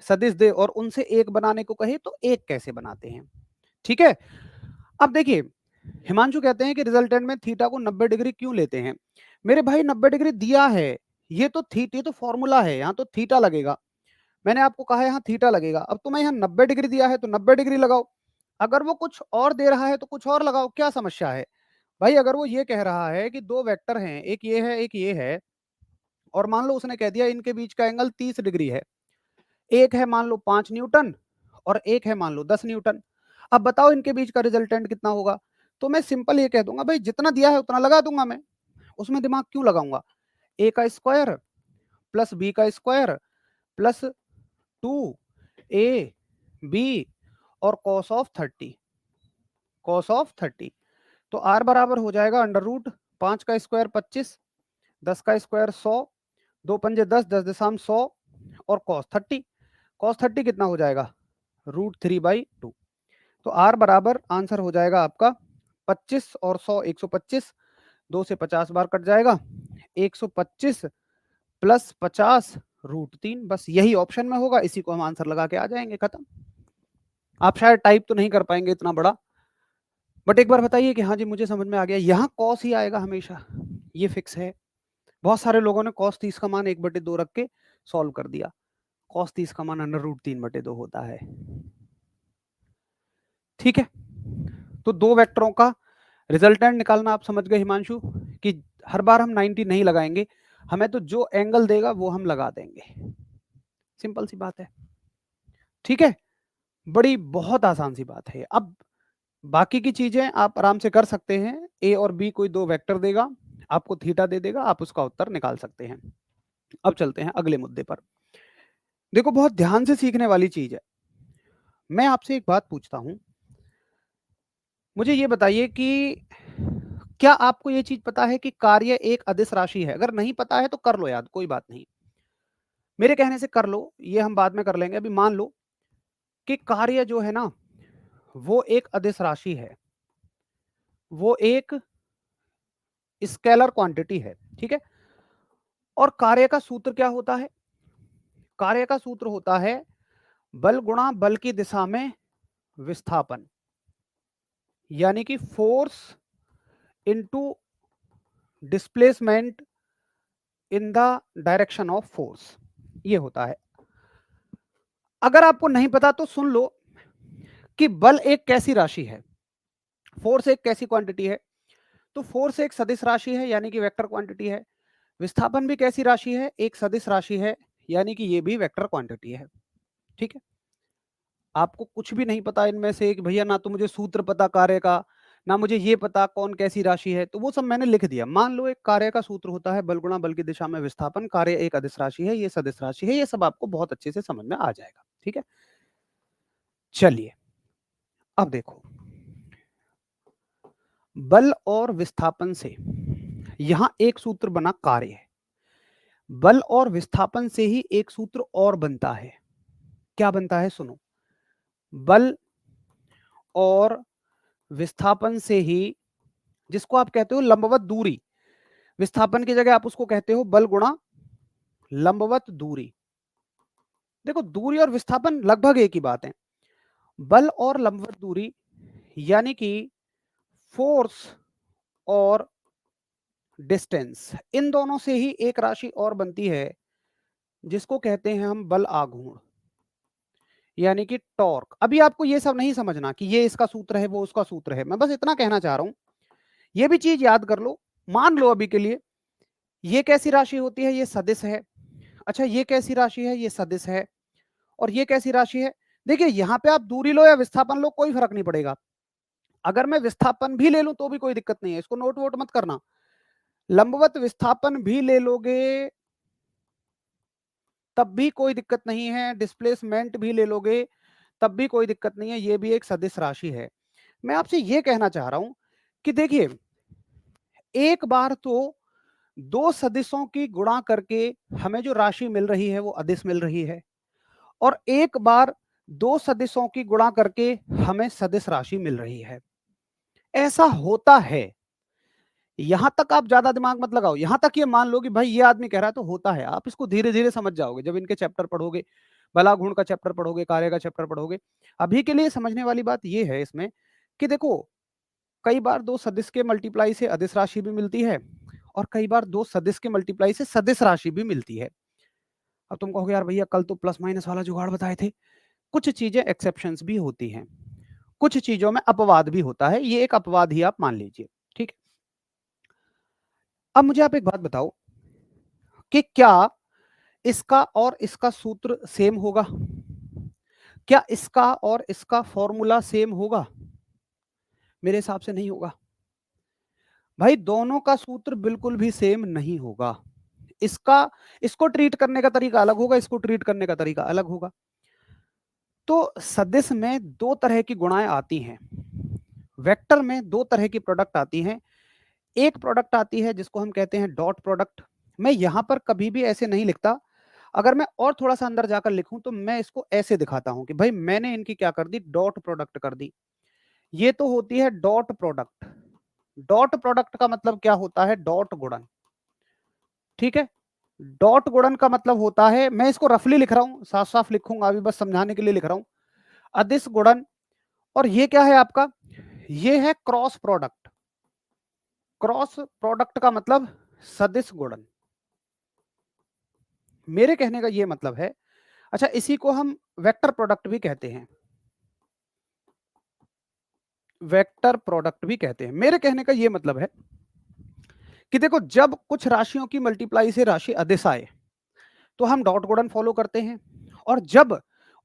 सदिश दे, और उनसे एक बनाने को कहे तो एक कैसे बनाते हैं, ठीक है। अब देखिए, हिमांशु कहते हैं कि रिजल्टेंट में थीटा को 90 डिग्री क्यों लेते हैं? मेरे भाई 90 डिग्री दिया है, ये तो ये तो फॉर्मूला है, यहाँ तो थीटा लगेगा, मैंने आपको कहा है यहाँ थीटा लगेगा। अब तुम्हें यहाँ 90 डिग्री दिया है तो 90 डिग्री लगाओ, अगर वो कुछ और दे रहा है तो कुछ और लगाओ, क्या समस्या है भाई? अगर वो ये कह रहा है कि दो वेक्टर हैं, एक ये है एक ये है, और मान लो उसने कह दिया इनके बीच का एंगल 30 डिग्री है, एक है मान लो 5 न्यूटन और एक है मान लो 10 न्यूटन, अब बताओ इनके बीच का रिजल्टेंट कितना होगा? तो मैं सिंपल ये कह दूंगा भाई जितना दिया है उतना लगा दूंगा मैं, उसमें दिमाग क्यों लगाऊंगा? ए का स्क्वायर प्लस बी का स्क्वायर प्लस 2ab और cos ऑफ 30, तो आर बराबर हो जाएगा अंडर रूट 5 का स्क्वायर 25, 10 का स्क्वायर 100, 2 पंजे 10, 10 दशम 100, और cos 30 कितना हो जाएगा √3/2, तो आर बराबर आंसर हो जाएगा आपका 25 और 100 125, 2 से 50 बार कट जाएगा, 125 प्लस 50 √3, बस यही ऑप्शन में होगा, इसी को हम आंसर लगा के आ जाएंगे, खत्म। आप शायद टाइप तो नहीं कर पाएंगे इतना बड़ा, बट एक बार बताइए कि हाँ जी मुझे समझ में आ गया, यहाँ कॉस ही आएगा हमेशा, ये फिक्स है। बहुत सारे लोगों ने cos 30 का मान 1/2 रख के सॉल्व कर दिया, cos 30 का मान अंडर रूट 3/2 होता है, ठीक है। तो दो वेक्टरों का रिजल्टेंट निकालना आप समझ गए हिमांशु, कि हर बार हम 90 नहीं लगाएंगे, हमें तो जो एंगल देगा वो हम लगा देंगे, सिंपल सी बात है, ठीक है। बड़ी बहुत आसान सी बात है। अब बाकी की चीज़ें आप आराम से कर सकते हैं। ए और बी कोई 2 वेक्टर देगा, आपको थीटा दे देगा, आप उसका उत्तर निकाल सकते हैं। अब चलते हैं अगले मुद्दे पर। देखो बहुत ध्यान से सीखने वाली चीज़ है। मैं आपसे एक बात पूछता हूँ, मुझे ये बताइए कि क्या आपको ये चीज़ पता है कि कार्य एक अदिश राशि है? अगर नहीं पता है तो कर लो याद, कोई बात नहीं। मेरे कहने से कर लो, ये हम बाद में कर लेंगे। अभी मान लो कि कार्य जो है ना, वो एक अदिश राशि है। वो एक स्केलर क्वांटिटी है, ठीक है? और कार्य का सूत्र क्या होता है? कार्य का सूत्र होता है बल गुणा बल की दिशा में विस्थापन, यानी कि force into displacement in the direction of force, ये होता है। अगर आपको नहीं पता तो सुन लो कि बल एक कैसी राशि है, फोर्स एक कैसी क्वांटिटी है। तो फोर्स एक सदिश राशि है, यानी कि वेक्टर क्वांटिटी है। विस्थापन भी कैसी राशि है? एक सदिश राशि है, यानी कि ये भी वेक्टर क्वांटिटी है। ठीक है? आपको कुछ भी नहीं पता इनमें से कि भैया ना तो मुझे सूत्र पता कार्य का, ना मुझे ये पता कौन कैसी राशि है, तो वो सब मैंने लिख दिया। मान लो एक कार्य का सूत्र होता है बल गुणा बल की दिशा में विस्थापन, कार्य एक अदिश राशि है, ये सदिश राशि है, ये सब आपको बहुत अच्छे से समझ में आ जाएगा। ठीक है? चलिए, अब देखो, बल और विस्थापन से यहां एक सूत्र बना कार्य है। बल और विस्थापन से ही एक सूत्र और बनता है। क्या बनता है? सुनो, बल और विस्थापन से ही, जिसको आप कहते हो लंबवत दूरी, विस्थापन की जगह आप उसको कहते हो बल गुणा लंबवत दूरी। देखो दूरी और विस्थापन लगभग एक ही बात है। बल और लंबवत दूरी यानी कि फोर्स और डिस्टेंस, इन दोनों से ही एक राशि और बनती है जिसको कहते हैं हम बल आघूर्ण, यानी कि टॉर्क। अभी आपको ये सब नहीं समझना कि ये इसका सूत्र है वो उसका सूत्र है, मैं बस इतना कहना चाह रहा हूं, ये भी चीज याद कर लो। मान लो अभी के लिए ये कैसी राशि होती है? ये सदिश है। अच्छा, ये कैसी राशि है? ये सदिश है। और ये कैसी राशि है? देखिए यहां पे आप दूरी लो या विस्थापन लो, कोई फर्क नहीं पड़ेगा। अगर मैं विस्थापन भी ले लूं तो भी कोई दिक्कत नहीं है, इसको नोट वोट मत करना। लंबवत विस्थापन भी ले लोगे तब भी कोई दिक्कत नहीं है, डिस्प्लेसमेंट भी ले लोगे तब भी कोई दिक्कत नहीं है, ये भी एक सदिश राशि है। मैं आपसे ये कहना चाह रहा हूं कि देखिए, एक बार तो दो सदिशों की गुणा करके हमें जो राशि मिल रही है वो अदिश मिल रही है, और एक बार दो सदिशों की गुणा करके हमें सदिश राशि मिल रही है। ऐसा होता है। यहां तक आप ज्यादा दिमाग मत लगाओ, यहां तक ये मान लो कि भाई ये आदमी कह रहा है तो होता है। आप इसको धीरे धीरे समझ जाओगे जब इनके चैप्टर पढ़ोगे, बलागुण का चैप्टर पढ़ोगे, कार्य का चैप्टर पढ़ोगे। अभी के लिए समझने वाली बात ये है इसमें कि देखो, कई बार दो सदिश के मल्टीप्लाई से अदिश राशि भी मिलती है, और कई बार दो सदिश के मल्टीप्लाई से सदिश राशि भी मिलती है। अब तुम कहोगे यार भैया कल तो प्लस माइनस वाला जुगाड़ बताए थे। कुछ चीजें एक्सेप्शंस भी होती हैं, कुछ चीजों में अपवाद भी होता है, ये एक अपवाद ही आप मान लीजिए। ठीक है? अब मुझे आप एक बात बताओ कि क्या इसका और इसका सूत्र सेम होगा? क्या इसका और इसका फॉर्मूला सेम होगा? मेरे हिसाब से नहीं होगा। भाई दोनों का सूत्र बिल्कुल भी सेम नहीं होगा। इसका, इसको ट्रीट करने का तरीका अलग होगा, इसको ट्रीट करने का तरीका अलग होगा। तो सदिश में दो तरह की गुणाएं आती हैं, वेक्टर में दो तरह की प्रोडक्ट आती हैं। एक प्रोडक्ट आती है जिसको हम कहते हैं डॉट प्रोडक्ट। मैं यहां पर कभी भी ऐसे नहीं लिखता, अगर मैं और थोड़ा सा अंदर जाकर लिखूं तो मैं इसको ऐसे दिखाता हूं कि भाई मैंने इनकी क्या कर दी, डॉट प्रोडक्ट कर दी। ये तो होती है डॉट प्रोडक्ट। डॉट प्रोडक्ट का मतलब क्या होता है? डॉट गुणन। ठीक है? डॉट गुणन का मतलब होता है, मैं इसको रफली लिख रहा हूं, साफ साफ लिखूंगा अभी, बस समझाने के लिए लिख रहा हूं, अदिश गुणन। और ये क्या है आपका? ये है क्रॉस प्रोडक्ट। क्रॉस प्रोडक्ट का मतलब सदिश गुणन। मेरे कहने का ये मतलब है। अच्छा, इसी को हम वेक्टर प्रोडक्ट भी कहते हैं, वेक्टर प्रोडक्ट भी कहते हैं। मेरे कहने का ये मतलब है कि देखो, जब कुछ राशियों की मल्टीप्लाई से राशि अदिश आए तो हम डॉट गुणन फॉलो करते हैं, और जब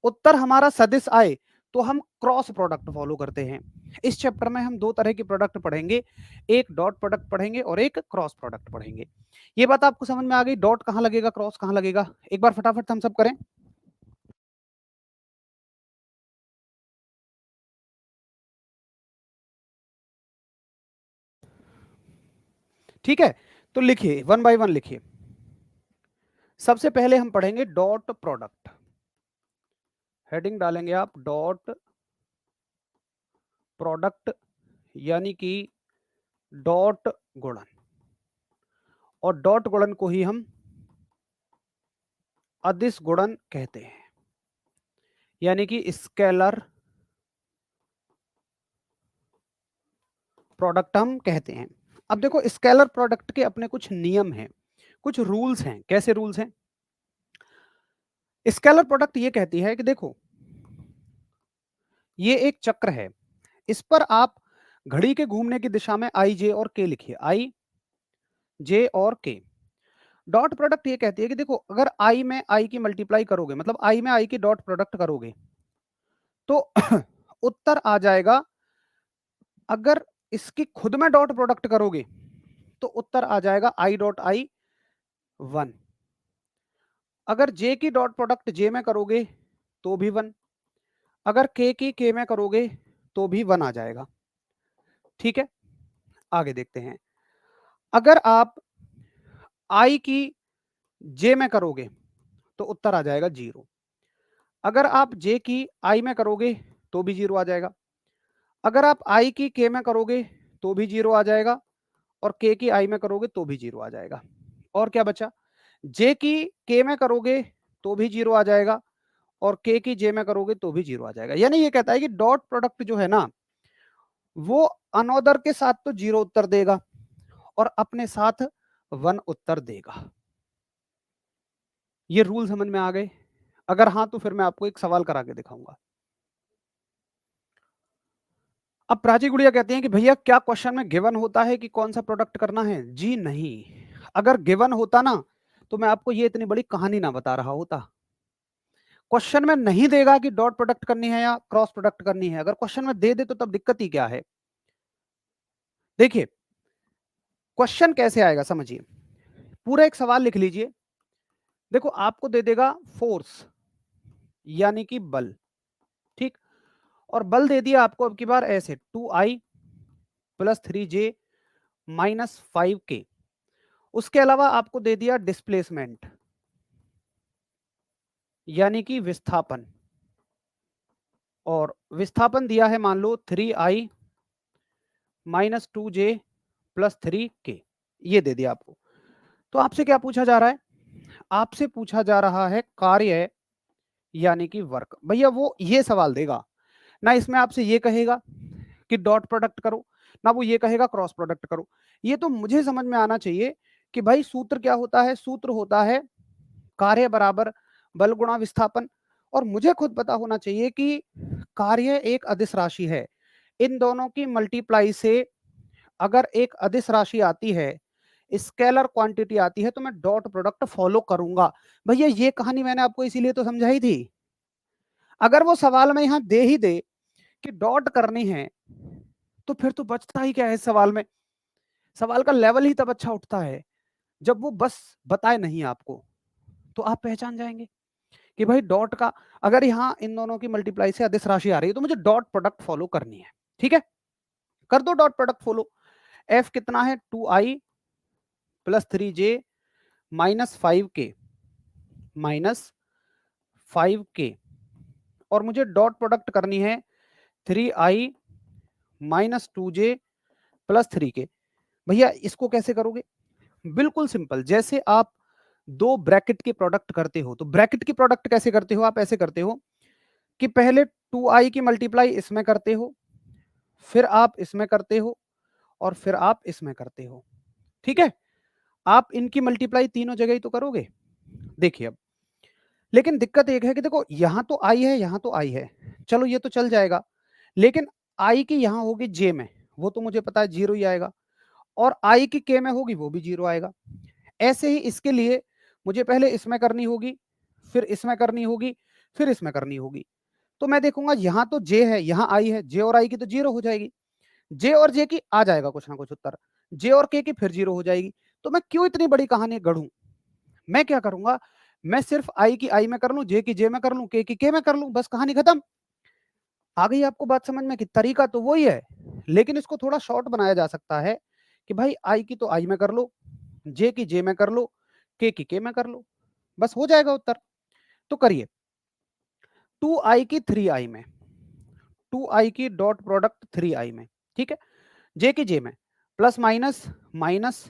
उत्तर हमारा सदिश आए तो हम क्रॉस प्रोडक्ट फॉलो करते हैं। इस चैप्टर में हम 2 तरह के प्रोडक्ट पढ़ेंगे, एक डॉट प्रोडक्ट पढ़ेंगे और एक क्रॉस प्रोडक्ट पढ़ेंगे। ये बात आपको समझ में आ गई? डॉट कहाँ लगेगा, क्रॉस कहाँ लगेगा? एक बार फटाफट हम सब करें। ठीक है, तो लिखिए, वन बाय वन लिखिए। सबसे पहले हम पढ़ेंगे डॉट प्रोडक्ट। हेडिंग डालेंगे आप डॉट प्रोडक्ट, यानी कि डॉट गुणन, और डॉट गुणन को ही हम अदिश गुणन कहते हैं, यानी कि स्केलर प्रोडक्ट हम कहते हैं। अब देखो, स्केलर प्रोडक्ट के अपने कुछ नियम हैं, कुछ रूल्स हैं। कैसे रूल्स हैं? स्केलर प्रोडक्ट ये कहती है कि देखो, ये एक चक्र है, इस पर आप घड़ी के घूमने की दिशा में आई जे और के लिखिए, आई जे और के। डॉट प्रोडक्ट ये कहती है कि देखो, अगर आई में आई की मल्टीप्लाई करोगे, मतलब आई में आई की डॉट प्रोडक्ट करोगे, तो उत्तर आ जाएगा। अगर इसकी खुद में डॉट प्रोडक्ट करोगे तो उत्तर आ जाएगा आई डॉट आई 1। अगर जे की डॉट प्रोडक्ट जे में करोगे तो भी 1, अगर के की के में करोगे तो भी 1 आ जाएगा। ठीक है, आगे देखते हैं। अगर आप आई की जे में करोगे तो उत्तर आ जाएगा 0। अगर आप जे की आई में करोगे तो भी 0 आ जाएगा। अगर आप आई की के में करोगे तो भी 0 आ जाएगा, और के की आई में करोगे तो भी 0 आ जाएगा। और क्या बचा? जे की के में करोगे तो भी 0 आ जाएगा, और के की जे में करोगे तो भी 0 आ जाएगा। यानी ये कहता है कि डॉट प्रोडक्ट जो है ना, वो अनोदर के साथ तो 0 उत्तर देगा और अपने साथ 1 उत्तर देगा। ये रूल समझ में आ गए? अगर हाँ, तो फिर मैं आपको एक सवाल करा के दिखाऊंगा। अब प्राची गुड़िया कहती हैं कि भैया, क्या क्वेश्चन में गिवन होता है कि कौन सा प्रोडक्ट करना है? जी नहीं। अगर गिवन होता ना, तो मैं आपको ये इतनी बड़ी कहानी ना बता रहा होता। क्वेश्चन में नहीं देगा कि डॉट प्रोडक्ट करनी है या क्रॉस प्रोडक्ट करनी है। अगर क्वेश्चन में दे दे तो तब दिक्कत ही क्या है? देखिए, क्वेश्चन कैसे आएगा समझिए। पूरा एक सवाल लिख लीजिए। देखो, आपको दे देगा फोर्स, यानी कि बल। ठीक, और बल दे दिया आपको अब की बार ऐसे 2i plus 3j minus 5k। उसके अलावा आपको दे दिया डिस्प्लेसमेंट, यानी कि विस्थापन, और विस्थापन दिया है मान लो 3i minus 2j plus 3k। ये दे दिया आपको। तो आपसे क्या पूछा जा रहा है? आपसे पूछा जा रहा है कार्य, यानी कि वर्क। भैया वो ये सवाल देगा ना, इसमें आपसे ये कहेगा कि डॉट प्रोडक्ट करो, ना वो ये कहेगा क्रॉस प्रोडक्ट करो। ये तो मुझे समझ में आना चाहिए कि भाई सूत्र क्या होता है। सूत्र होता है कार्य बराबर बल गुणा विस्थापन, और मुझे खुद पता होना चाहिए कि कार्य एक अदिश राशि है। इन दोनों की मल्टीप्लाई से अगर एक अदिश राशि आती है, स्केलर क्वांटिटी आती है, तो मैं डॉट प्रोडक्ट फॉलो करूंगा। भैया ये कहानी मैंने आपको इसीलिए तो समझाई थी। अगर वो सवाल में यहां दे ही दे कि डॉट करनी है, तो फिर तो बचता ही क्या है इस सवाल में? सवाल का लेवल ही तब अच्छा उठता है जब वो बस बताए नहीं आपको, तो आप पहचान जाएंगे कि भाई डॉट का, अगर यहाँ इन दोनों की मल्टीप्लाई से अदिश राशि आ रही है तो मुझे डॉट प्रोडक्ट फॉलो करनी है। ठीक है, कर दो डॉट प्रोडक्ट फॉलो। एफ कितना है? 2i plus 3j minus 5k, minus 5k, और मुझे डॉट प्रोडक्ट करनी है 3i minus 2j plus 3k। भैया इसको कैसे करोगे? बिल्कुल सिंपल, जैसे आप दो ब्रैकेट के प्रोडक्ट करते हो, तो ब्रैकेट की प्रोडक्ट कैसे करते हो? आप ऐसे करते हो कि पहले 2i की मल्टीप्लाई इसमें करते हो, फिर आप इसमें करते हो, और फिर आप इसमें करते हो। ठीक है, आप इनकी मल्टीप्लाई तीनों जगह ही तो करोगे। देखिए अब, लेकिन दिक्कत एक है कि देखो, यहां तो आई है, यहां तो आई है, चलो ये तो चल जाएगा, लेकिन आई की यहां होगी जे में, वो तो मुझे पता है 0 ही आएगा, और आई की के में होगी, वो भी 0 आएगा। ऐसे ही इसके लिए मुझे पहले इसमें करनी होगी, फिर इसमें करनी होगी, फिर इसमें करनी होगी। तो मैं देखूँगा यहाँ तो जे है, यहाँ आई है, जे और आई की तो 0 हो जाएगी। जे और जे की आ जाएगा कुछ ना कुछ उत्तर। जे और के की फिर 0 हो जाएगी। तो मैं क्यों इतनी बड़ी कहानी गढ़ूँ? मैं क्या करूँगा, मैं सिर्फ़ आई की आई में कर लूँ, जे की जे में कर लूँ, के की के में कर लूँ, बस कहानी खत्म। आ गई आपको बात समझ में कि तरीका तो वही है, लेकिन इसको थोड़ा शॉर्ट बनाया जा सकता है कि भाई आई की तो आई में कर लो, जे की जे में कर लो, के की के में कर लो, बस हो जाएगा उत्तर। तो करिए, 2i की 3i में, 2i की डॉट प्रोडक्ट 3i में, ठीक है? जे की जे में, प्लस माइनस, माइनस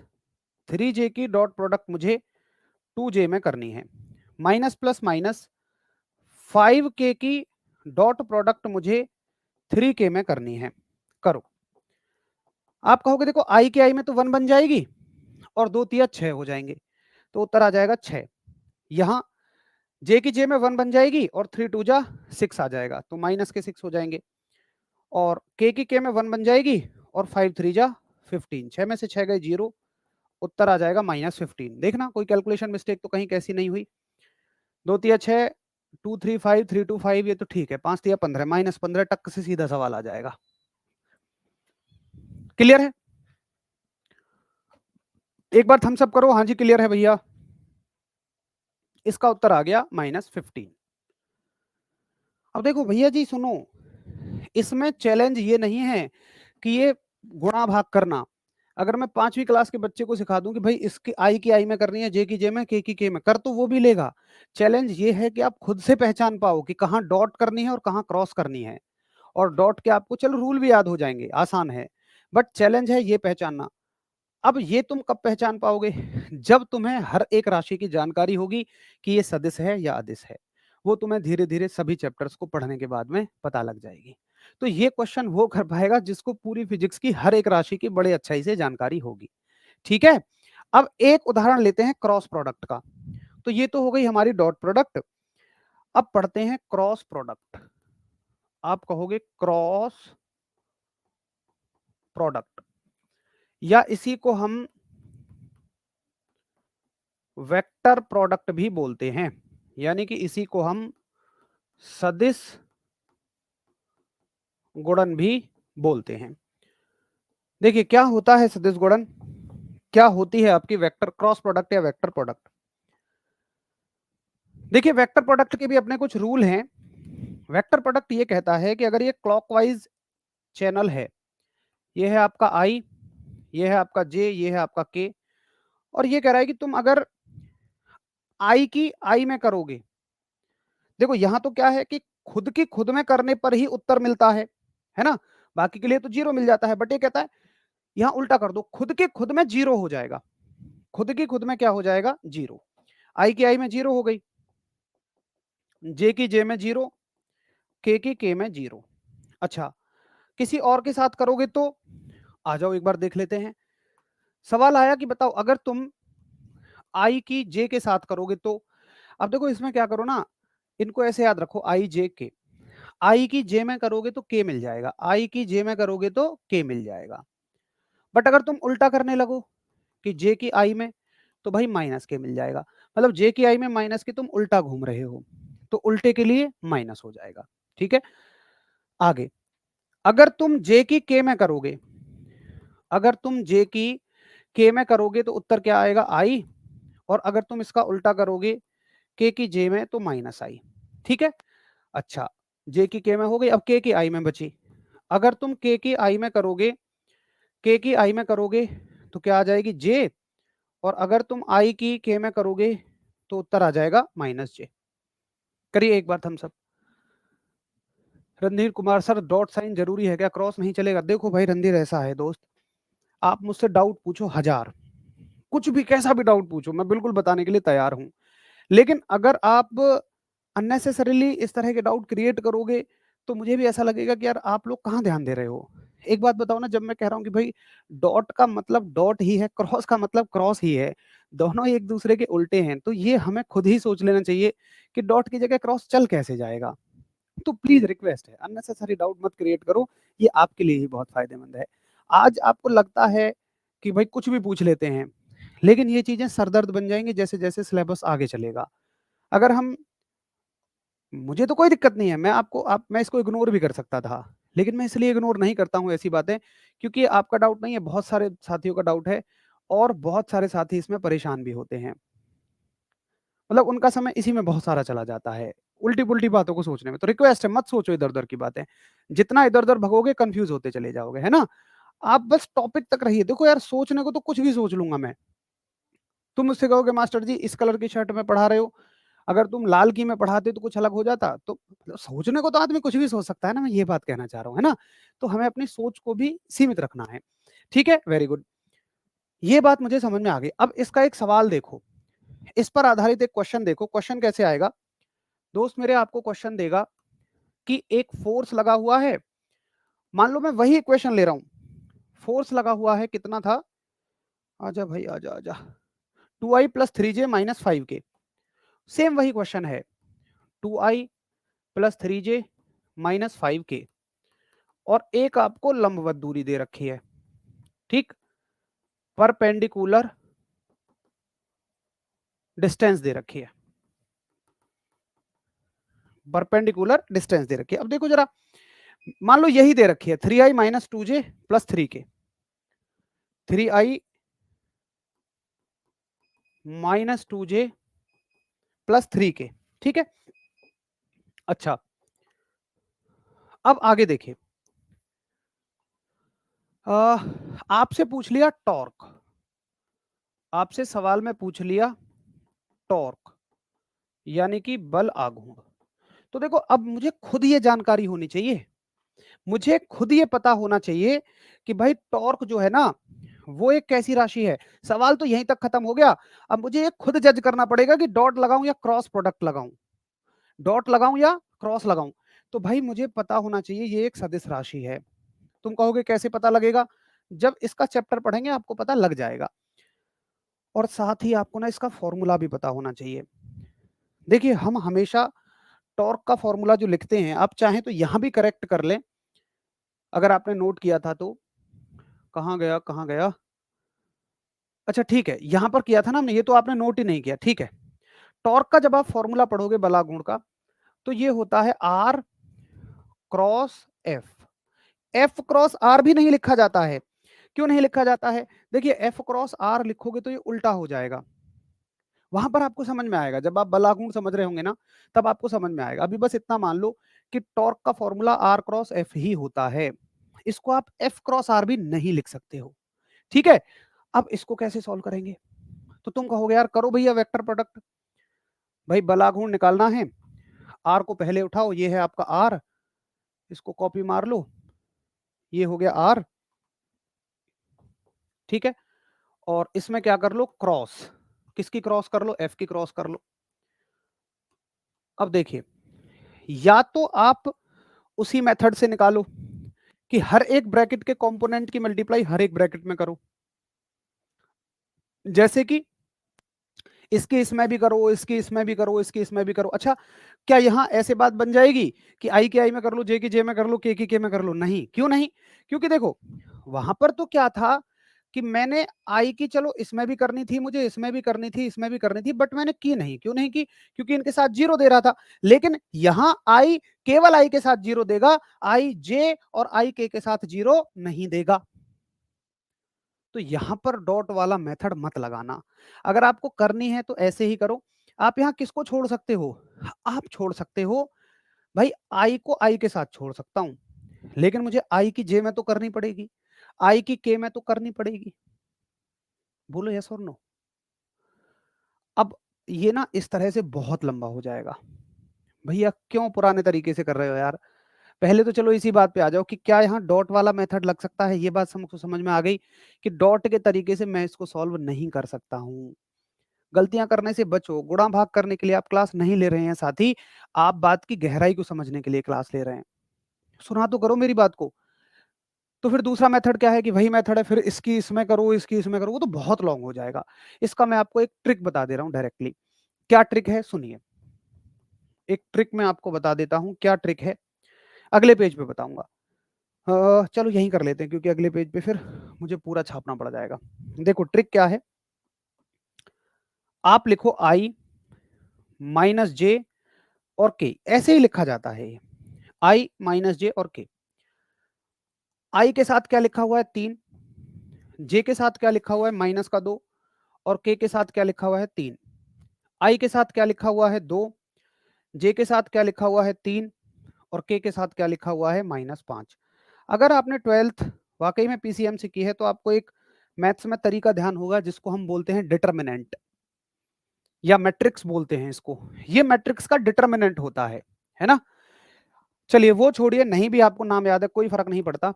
3j की डॉट प्रोडक्ट मुझे 2j में करनी है, माइनस प्लस माइनस 5k की डॉट प्रोडक्ट मुझे 3k में करनी है। करो। आप कहोगे देखो i की i में तो 1 बन जाएगी और 2 तिया 6 हो जाएंगे, तो उत्तर आ जाएगा 6। यहाँ j की j में 1 बन जाएगी और 3 2 जा 6 आ जाएगा, तो माइनस के 6 हो जाएंगे। और k की k में 1 बन जाएगी और 5 3 जा 15, 6 में से 6 गए 0, उत्तर आ जाएगा -15। देखना कोई कैलकुलेशन मिस्टेक तो कहीं कैसी नहीं हुई। 2 तिया 6, 2 3 5, 3 2 5, ये तो ठीक है। 5 तिया 15, -15 टक से सीधा सवाल आ जाएगा। क्लियर है? एक बार थम्स अप करो, हाँ जी क्लियर है भैया। इसका उत्तर आ गया -15। अब देखो भैया जी सुनो, इसमें चैलेंज ये नहीं है कि ये गुणा भाग करना। अगर मैं 5वीं क्लास के बच्चे को सिखा दूं कि भाई इसकी आई की आई में करनी है, जे की जे में, के की के में, कर तो वो भी लेगा। चैलेंज ये है कि आप खुद से पहचान पाओ कि कहाँ डॉट करनी है और कहाँ क्रॉस करनी है। और डॉट के आपको चलो रूल भी याद हो जाएंगे, आसान है, बट चैलेंज है ये पहचानना। अब ये तुम कब पहचान पाओगे? जब तुम्हें हर एक राशि की जानकारी होगी कि ये सदिश है या अदिश है। वो तुम्हें धीरे धीरे सभी चैप्टर्स को पढ़ने के बाद में पता लग जाएगी। तो ये क्वेश्चन वो कर पाएगा जिसको पूरी फिजिक्स की हर एक राशि की बड़े अच्छाई से जानकारी होगी। ठीक है? अब एक उदाहरण लेते हैं क्रॉस प्रोडक्ट का। तो ये तो हो गई हमारी डॉट प्रोडक्ट। अब पढ़ते हैं क्रॉस प्रोडक्ट। आप कहोगे क्रॉस प्रोडक्ट, या इसी को हम वेक्टर प्रोडक्ट भी बोलते हैं, यानी कि इसी को हम सदिश गुणन भी बोलते हैं। देखिए क्या होता है सदिश गुणन, क्या होती है आपकी वेक्टर क्रॉस प्रोडक्ट या वेक्टर प्रोडक्ट। देखिए वेक्टर प्रोडक्ट के भी अपने कुछ रूल हैं। वेक्टर प्रोडक्ट ये कहता है कि अगर ये क्लॉकवाइज चैनल है, ये है आपका आई, ये है आपका जे, ये है आपका के, और ये कह रहा है कि तुम अगर आई की आई में करोगे, देखो यहां तो क्या है कि खुद की खुद में करने पर ही उत्तर मिलता है ना, बाकी के लिए तो 0 मिल जाता है, बट ये कहता है यहां उल्टा कर दो, खुद के खुद में 0 हो जाएगा, खुद की खुद में क्या हो जाएगा 0। आई की आई में 0 हो गई, जे की जे में 0, के की के में 0। अच्छा, किसी और के साथ करोगे तो आ जाओ एक बार देख लेते हैं। सवाल आया कि बताओ अगर तुम आई की जे के साथ करोगे तो, अब देखो इसमें क्या करो ना, इनको ऐसे याद रखो आई जे के, आई की जे में करोगे तो के मिल जाएगा, आई की जे में करोगे तो के मिल जाएगा। बट अगर तुम उल्टा करने लगो कि जे की आई में, तो भाई माइनस के मिल जाएगा। मतलब जे की आई में माइनस के तुम उल्टा घूम रहे हो, तो उल्टे के लिए माइनस हो जाएगा। ठीक है, आगे अगर तुम जे की के में करोगे, अगर तुम जे की के में करोगे तो उत्तर क्या आएगा आई, और अगर तुम इसका उल्टा करोगे के की जे में तो माइनस आई। ठीक है, अच्छा जे की के में हो गई, अब के की आई में बची। अगर तुम के की आई में करोगे, के की आई में करोगे तो क्या आ जाएगी जे, और अगर तुम आई की के में करोगे तो उत्तर आ जाएगा -j। करिए एक बार thumbs up. Randhir Kumar sir dot sign जरूरी है क्या, क्रॉस नहीं चलेगा? देखो भाई रणधीर ऐसा है दोस्त, आप मुझसे डाउट पूछो 1000, कुछ भी कैसा भी डाउट पूछो, मैं बिल्कुल बताने के लिए तैयार हूं। लेकिन अगर आप अननेसेसरीली इस तरह के डाउट क्रिएट करोगे तो मुझे भी ऐसा लगेगा कि यार आप लोग कहाँ ध्यान दे रहे हो। एक बात बताओ ना, जब मैं कह रहा हूँ कि भाई डॉट का मतलब डॉट ही है, क्रॉस का मतलब क्रॉस ही है, दोनों एक दूसरे के उल्टे हैं, तो ये हमें खुद ही सोच लेना चाहिए कि डॉट की जगह क्रॉस चल कैसे जाएगा। तो प्लीज रिक्वेस्ट है, अननेसेसरी डाउट मत क्रिएट करो, ये आपके लिए ही बहुत फायदेमंद है। आज आपको लगता है कि भाई कुछ भी पूछ लेते हैं, लेकिन ये चीजें सरदर्द बन जाएंगी जैसे जैसे सिलेबस आगे चलेगा। अगर हम मुझे तो कोई दिक्कत नहीं है, मैं इसको इग्नोर भी कर सकता था, लेकिन मैं इसलिए इग्नोर नहीं करता हूँ ऐसी बातें, क्योंकि आपका डाउट नहीं है, बहुत सारे साथियों का डाउट है और बहुत सारे साथी इसमें परेशान भी होते हैं। मतलब उनका समय इसी में बहुत सारा चला जाता है, उल्टी-पुल्टी बातों को सोचने में। तो रिक्वेस्ट है, मत सोचो इधर-उधर की बातें। जितना इधर-उधर भगोगे कन्फ्यूज़ होते चले जाओगे, है ना? आप बस टॉपिक तक रहिए। देखो यार, सोचने को तो कुछ भी सोच लूँगा मैं। तुम मुझसे कहोगे मास्टर जी इस कलर की शर्ट में पढ़ा रहे हो, अगर तुम लाल की में पढ़ाते तो कुछ अलग हो जाता। तो मतलब सोचने को तो आदमी कुछ भी सोच सकता है ना, मैं ये बात कहना चाह रहा हूँ, है ना? तो हमें अपनी सोच को भी सीमित रखना है। ठीक है? Very good. ये बात मुझे समझ में आ गई। अब इसका एक सवाल देखो, इस पर आधारित एक क्वेश्चन देखो, क्वेश्चन कैसे आएगा? दोस्त मेरे आपको क्वेश्चन देगा कि एक फोर्स लगा हुआ है, मान लो मैं वही इक्वेशन ले रहा हूँ, फोर्स लगा हुआ है, कितना था? आजा भाई आजा आजा, 2i plus 3j minus 5k। Same वही क्वेश्चन है, 2i plus 3j minus 5k और एक आपको लंबवत दूरी दे रखी है, ठीक? परपेंडिकुलर डिस्टेंस दे रखी है, परपेंडिकुलर डिस्टेंस दे रखी है। अब देखो जरा, मान लो यही दे रखी है, 3i minus 2j plus 3k, 3i minus 2j plus 3k, ठीक है? अच्छा, अब आगे देखिए, आपसे पूछ लिया टॉर्क, आपसे सवाल में पूछ लिया टॉर्क, यानी कि बल आघूर्ण। तो देखो, अब मुझे खुद ये जानकारी होनी चाहिए, मुझे खुद ये पता होना चाहिए कि भाई टॉर्क जो है ना, वो एक कैसी राशि है। सवाल तो यहीं तक खत्म हो गया। अब मुझे ये खुद जज करना पड़ेगा कि डॉट लगाऊं या क्रॉस प्रोडक्ट लगाऊं, डॉट लगाऊं या क्रॉस लगाऊं। तो भाई मुझे पता होना चाहिए ये एक सदिश राशि है। तुम कहोगे कैसे पता लगेगा? जब इसका चैप्टर पढ़ेंगे आपको पता लग जाएगा। और साथ ही आपको ना इसका फॉर्मूला भी पता होना चाहिए। देखिए, हम हमेशा टॉर्क का फॉर्मूला जो लिखते हैं, आप चाहें तो यहां भी करेक्ट कर लें, अगर आपने नोट किया था तो। कहां गया कहां गया? अच्छा ठीक है, यहां पर किया था ना हमने, ये तो आपने नोट ही नहीं किया, ठीक है। टॉर्क का जब आप फॉर्मूला पढ़ोगे बलागुण का, तो ये होता है R cross F. F cross R भी नहीं लिखा जाता है। क्यों नहीं लिखा जाता है? देखिए, एफ क्रॉस आर लिखोगे तो ये उल्टा हो जाएगा। वहां पर आपको समझ में आएगा, जब आप बलागुण समझ रहे होंगे ना, तब आपको समझ में आएगा। अभी बस इतना मान लो कि टॉर्क का फॉर्मूला आर क्रॉस एफ ही होता है, इसको आप एफ क्रॉस आर भी नहीं लिख सकते हो, ठीक है? अब इसको कैसे सॉल्व करेंगे? तो तुम कहोगे यार करो भैया वेक्टर प्रोडक्ट। भाई बलागुण निकालना है, आर को पहले उठाओ, ये है आपका आर, इसको कॉपी मार लो, ये हो गया आर, ठीक है? और इसमें क्या कर लो? क्रॉस, किसकी क्रॉस कर लो? एफ की क्रॉस कर लो। अब देखिए, या तो आप उसी मेथड से निकालो कि हर एक ब्रैकेट के कंपोनेंट की मल्टीप्लाई हर एक ब्रैकेट में करो, जैसे कि इसके इसमें भी करो, इसके इसमें भी करो, इसके इसमें भी करो। अच्छा, क्या यहां ऐसे बात बन जाएगी कि आई के आई में कर लो, जे की जे में कर लो, के की के में कर लो? नहीं। क्यों नहीं? क्योंकि देखो, वहां पर तो क्या था कि मैंने आई की चलो इसमें भी करनी थी, मुझे इसमें भी करनी थी, इसमें भी करनी थी, बट मैंने की नहीं। क्यों नहीं की? क्योंकि इनके साथ जीरो दे रहा था। लेकिन यहां आई केवल आई के साथ जीरो देगा, आई जे और आई के साथ जीरो नहीं देगा। तो यहां पर डॉट वाला मेथड मत लगाना। अगर आपको करनी है तो ऐसे ही करो। आप यहां किसको छोड़ सकते हो? आप छोड़ सकते हो भाई, आई को आई के साथ छोड़ सकता हूं, लेकिन मुझे आई की जे में तो करनी पड़ेगी, आई की के में तो करनी पड़ेगी। बोलो यस और नो। अब ये ना इस तरह से बहुत लंबा हो जाएगा। भैया क्यों पुराने तरीके से कर रहे हो यार? पहले तो चलो इसी बात पे आ जाओ कि क्या यहाँ डॉट वाला मेथड लग सकता है। ये बात हमको समझ में आ गई कि डॉट के तरीके से मैं इसको सॉल्व नहीं कर सकता हूँ। गलतियां करने से बचो, गुणा भाग करने के लिए आप क्लास नहीं ले रहे हैं, साथ ही आप बात की गहराई को समझने के लिए क्लास ले रहे हैं। सुना तो करो मेरी बात को। तो फिर दूसरा मेथड क्या है कि वही मेथड है, फिर इसकी इसमें करो, इसकी इसमें करो, वो तो बहुत लॉन्ग हो जाएगा। इसका मैं आपको एक ट्रिक बता दे रहा हूँ डायरेक्टली। क्या ट्रिक है सुनिए, एक ट्रिक मैं आपको बता देता हूँ। क्या ट्रिक है अगले पेज पे बताऊंगा। चलो यहीं कर लेते हैं, क्योंकि अगले पेज पे फिर मुझे पूरा छापना पड़ जाएगा। देखो ट्रिक क्या है, आप लिखो आई माइनस जे और के, ऐसे ही लिखा जाता है ये, आई माइनस जे और के। आई के साथ क्या लिखा हुआ है 3, जे के साथ क्या लिखा हुआ है माइनस का 2, और के साथ क्या लिखा हुआ है 3। आई के साथ क्या लिखा हुआ है 2, जे के साथ क्या लिखा हुआ है 3, और के साथ क्या लिखा हुआ है -5। अगर आपने 12th वाकई में पीसीएम से की है तो आपको एक मैथ्स में तरीका ध्यान होगा जिसको हम बोलते हैं डिटर्मिनेंट, या मैट्रिक्स बोलते हैं इसको। ये मैट्रिक्स का डिटर्मिनेंट होता है ना। चलिए वो छोड़िए, नहीं भी आपको नाम याद है कोई फर्क नहीं पड़ता।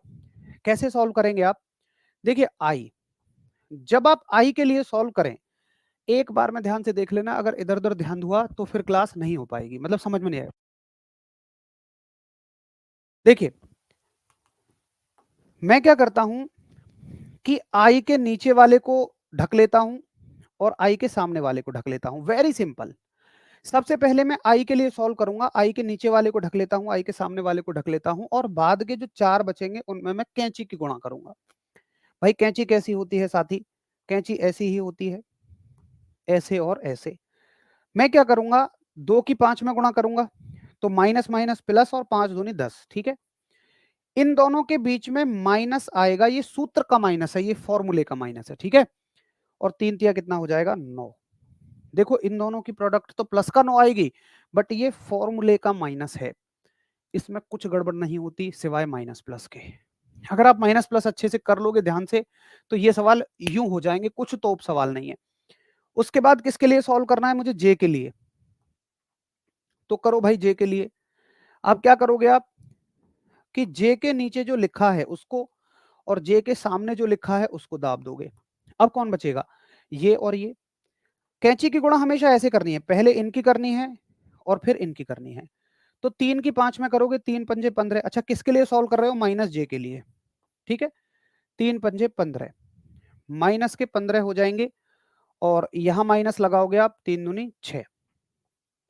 कैसे सॉल्व करेंगे आप? देखिए आई, जब आप आई के लिए सॉल्व करें, एक बार में ध्यान से देख लेना, अगर इधर उधर ध्यान हुआ तो फिर क्लास नहीं हो पाएगी, मतलब समझ में नहीं आएगा। देखिए मैं क्या करता हूं कि आई के नीचे वाले को ढक लेता हूं और आई के सामने वाले को ढक लेता हूं। Very simple. सबसे पहले मैं आई के लिए सॉल्व करूंगा, आई के नीचे वाले को ढक लेता हूं, आई के सामने वाले को ढक लेता हूं, और बाद के जो 4 बचेंगे उनमें मैं कैंची की गुणा करूंगा। भाई कैंची कैसी होती है साथी? कैंची ऐसी ही होती है, ऐसे और ऐसे। मैं क्या करूंगा, 2 की 5 में गुणा करूंगा, तो माइनस माइनस प्लस, और 5 दूनी 10, ठीक है। इन दोनों के बीच में माइनस आएगा, ये सूत्र का माइनस है, ये फॉर्मूले का माइनस है, ठीक है। और 3 तिया कितना हो जाएगा 9। देखो इन दोनों की प्रोडक्ट तो प्लस का 9 आएगी, बट ये फॉर्मूले का माइनस है, इसमें कुछ गड़बड़ नहीं होती सिवाय माइनस प्लस के। अगर आप माइनस प्लस अच्छे से कर लोगे ध्यान से तो ये सवाल यूं हो जाएंगे, कुछ तो सवाल नहीं है। उसके बाद किसके लिए सॉल्व करना है मुझे? जे के लिए। तो करो भाई जे के लिए। आप क्या करोगे आप कि जे के नीचे जो लिखा है उसको, और जे के सामने जो लिखा है उसको दाब दोगे। अब कौन बचेगा? ये और ये। कैंची की गुणा हमेशा ऐसे करनी है, पहले इनकी करनी है और फिर इनकी करनी है। तो 3 की 5 में करोगे, 3 पंजे 15। अच्छा किसके लिए सॉल्व कर रहे हो? माइनस जे के लिए, ठीक है। 3 पंजे 15, माइनस के 15 हो जाएंगे, और यहां माइनस लगाओगे आप, 3 दूनी 6,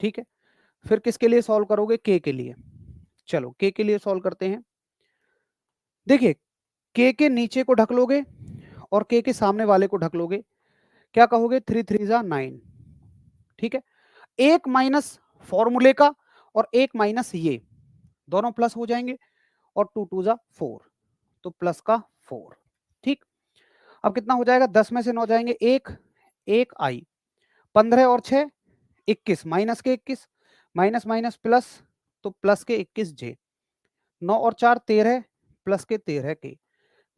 ठीक है। फिर किसके लिए सॉल्व करोगे? के लिए। चलो के लिए सॉल्व करते हैं। देखिए के नीचे को ढक लोगे और के सामने वाले को ढक लोगे। क्या कहोगे? 3 3 जा 9, ठीक है। एक माइनस फॉर्मूले का और एक माइनस ये, दोनों प्लस हो जाएंगे, और 2 2 जा 4, तो प्लस का 4, ठीक। अब कितना हो जाएगा? 10 में से 9 जाएंगे, एक एक आई, 15 और 6 21, माइनस के 21, माइनस माइनस प्लस, तो प्लस के 21 जे, 9 और 4 13, प्लस के 13 के।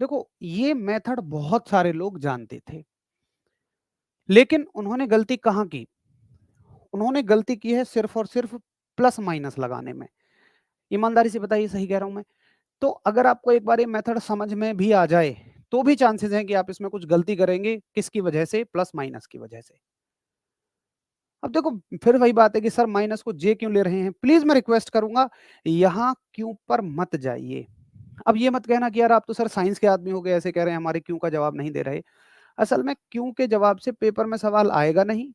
देखो ये मेथड बहुत सारे लोग जानते थे, लेकिन उन्होंने गलती कहाँ की? उन्होंने गलती की है सिर्फ और सिर्फ प्लस माइनस लगाने में। ईमानदारी से बताइए सही कह रहा हूं मैं? तो अगर आपको एक बार ये मेथड समझ में भी आ जाए तो भी चांसेस हैं कि आप इसमें कुछ गलती करेंगे, किसकी वजह से? प्लस माइनस की वजह से। अब देखो फिर वही बात है कि सर माइनस को जे क्यों ले रहे हैं? प्लीज मैं रिक्वेस्ट करूंगा यहाँ क्यों पर मत जाइए। अब ये मत कहना कि यार आप तो सर साइंस के आदमी हो गए, ऐसे कह रहे हैं हमारे क्यों का जवाब नहीं दे रहे। असल में क्यों के जवाब से पेपर में सवाल आएगा नहीं,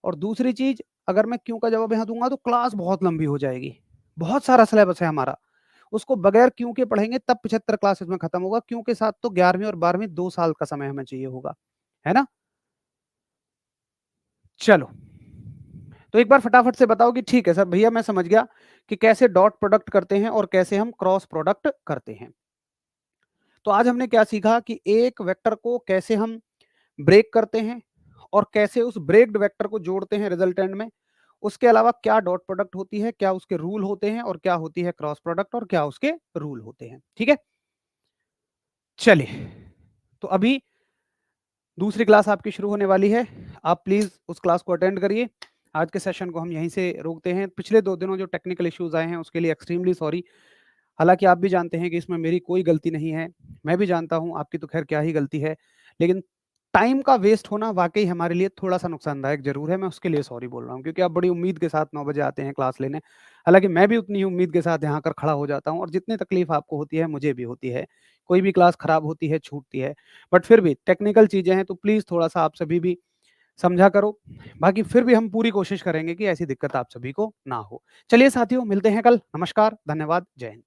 और दूसरी चीज, अगर मैं क्यों का जवाब यहाँ दूंगा तो क्लास बहुत लंबी हो जाएगी। बहुत सारा सिलेबस है हमारा, उसको बगैर क्यों के पढ़ेंगे तब 75 क्लासेस में खत्म होगा। क्यों के साथ तो 11वीं और 12वीं 2 साल का समय हमें चाहिए होगा, है ना। चलो तो एक बार फटाफट से बताओ कि ठीक है सर भैया मैं समझ गया कि कैसे डॉट प्रोडक्ट करते हैं और कैसे हम क्रॉस प्रोडक्ट करते हैं। तो आज हमने क्या सीखा कि एक वेक्टर को कैसे हम ब्रेक करते हैं और कैसे उस ब्रेक्ड वेक्टर को जोड़ते हैं रिजल्टेंट में। उसके अलावा क्या डॉट प्रोडक्ट होती है, क्या उसके रूल होते हैं, और क्या होती है क्रॉस प्रोडक्ट, और क्या उसके रूल होते हैं, ठीक है। चलिए तो अभी दूसरी क्लास आपकी शुरू होने वाली है, आप प्लीज उस क्लास को अटेंड करिए। आज के सेशन को हम यहीं से रोकते हैं। पिछले 2 दिनों जो टेक्निकल इश्यूज आए हैं उसके लिए एक्सट्रीमली सॉरी। हालांकि आप भी जानते हैं कि इसमें मेरी कोई गलती नहीं है, मैं भी जानता हूं आपकी तो खैर क्या ही गलती है, लेकिन टाइम का वेस्ट होना वाकई हमारे लिए थोड़ा सा नुकसानदायक जरूर है। मैं उसके लिए सॉरी बोल रहा हूँ, क्योंकि आप बड़ी उम्मीद के साथ 9 बजे आते हैं क्लास लेने। हालांकि मैं भी उतनी ही उम्मीद के साथ यहाँ कर खड़ा हो जाता हूँ, और जितनी तकलीफ आपको होती है मुझे भी होती है। कोई भी क्लास खराब होती है, छूटती है, बट फिर भी टेक्निकल चीजें हैं तो प्लीज थोड़ा सा आप सभी भी समझा करो। बाकी फिर भी हम पूरी कोशिश करेंगे कि ऐसी दिक्कत आप सभी को ना हो। चलिए साथियों, मिलते हैं कल। नमस्कार, धन्यवाद, जय हिंद।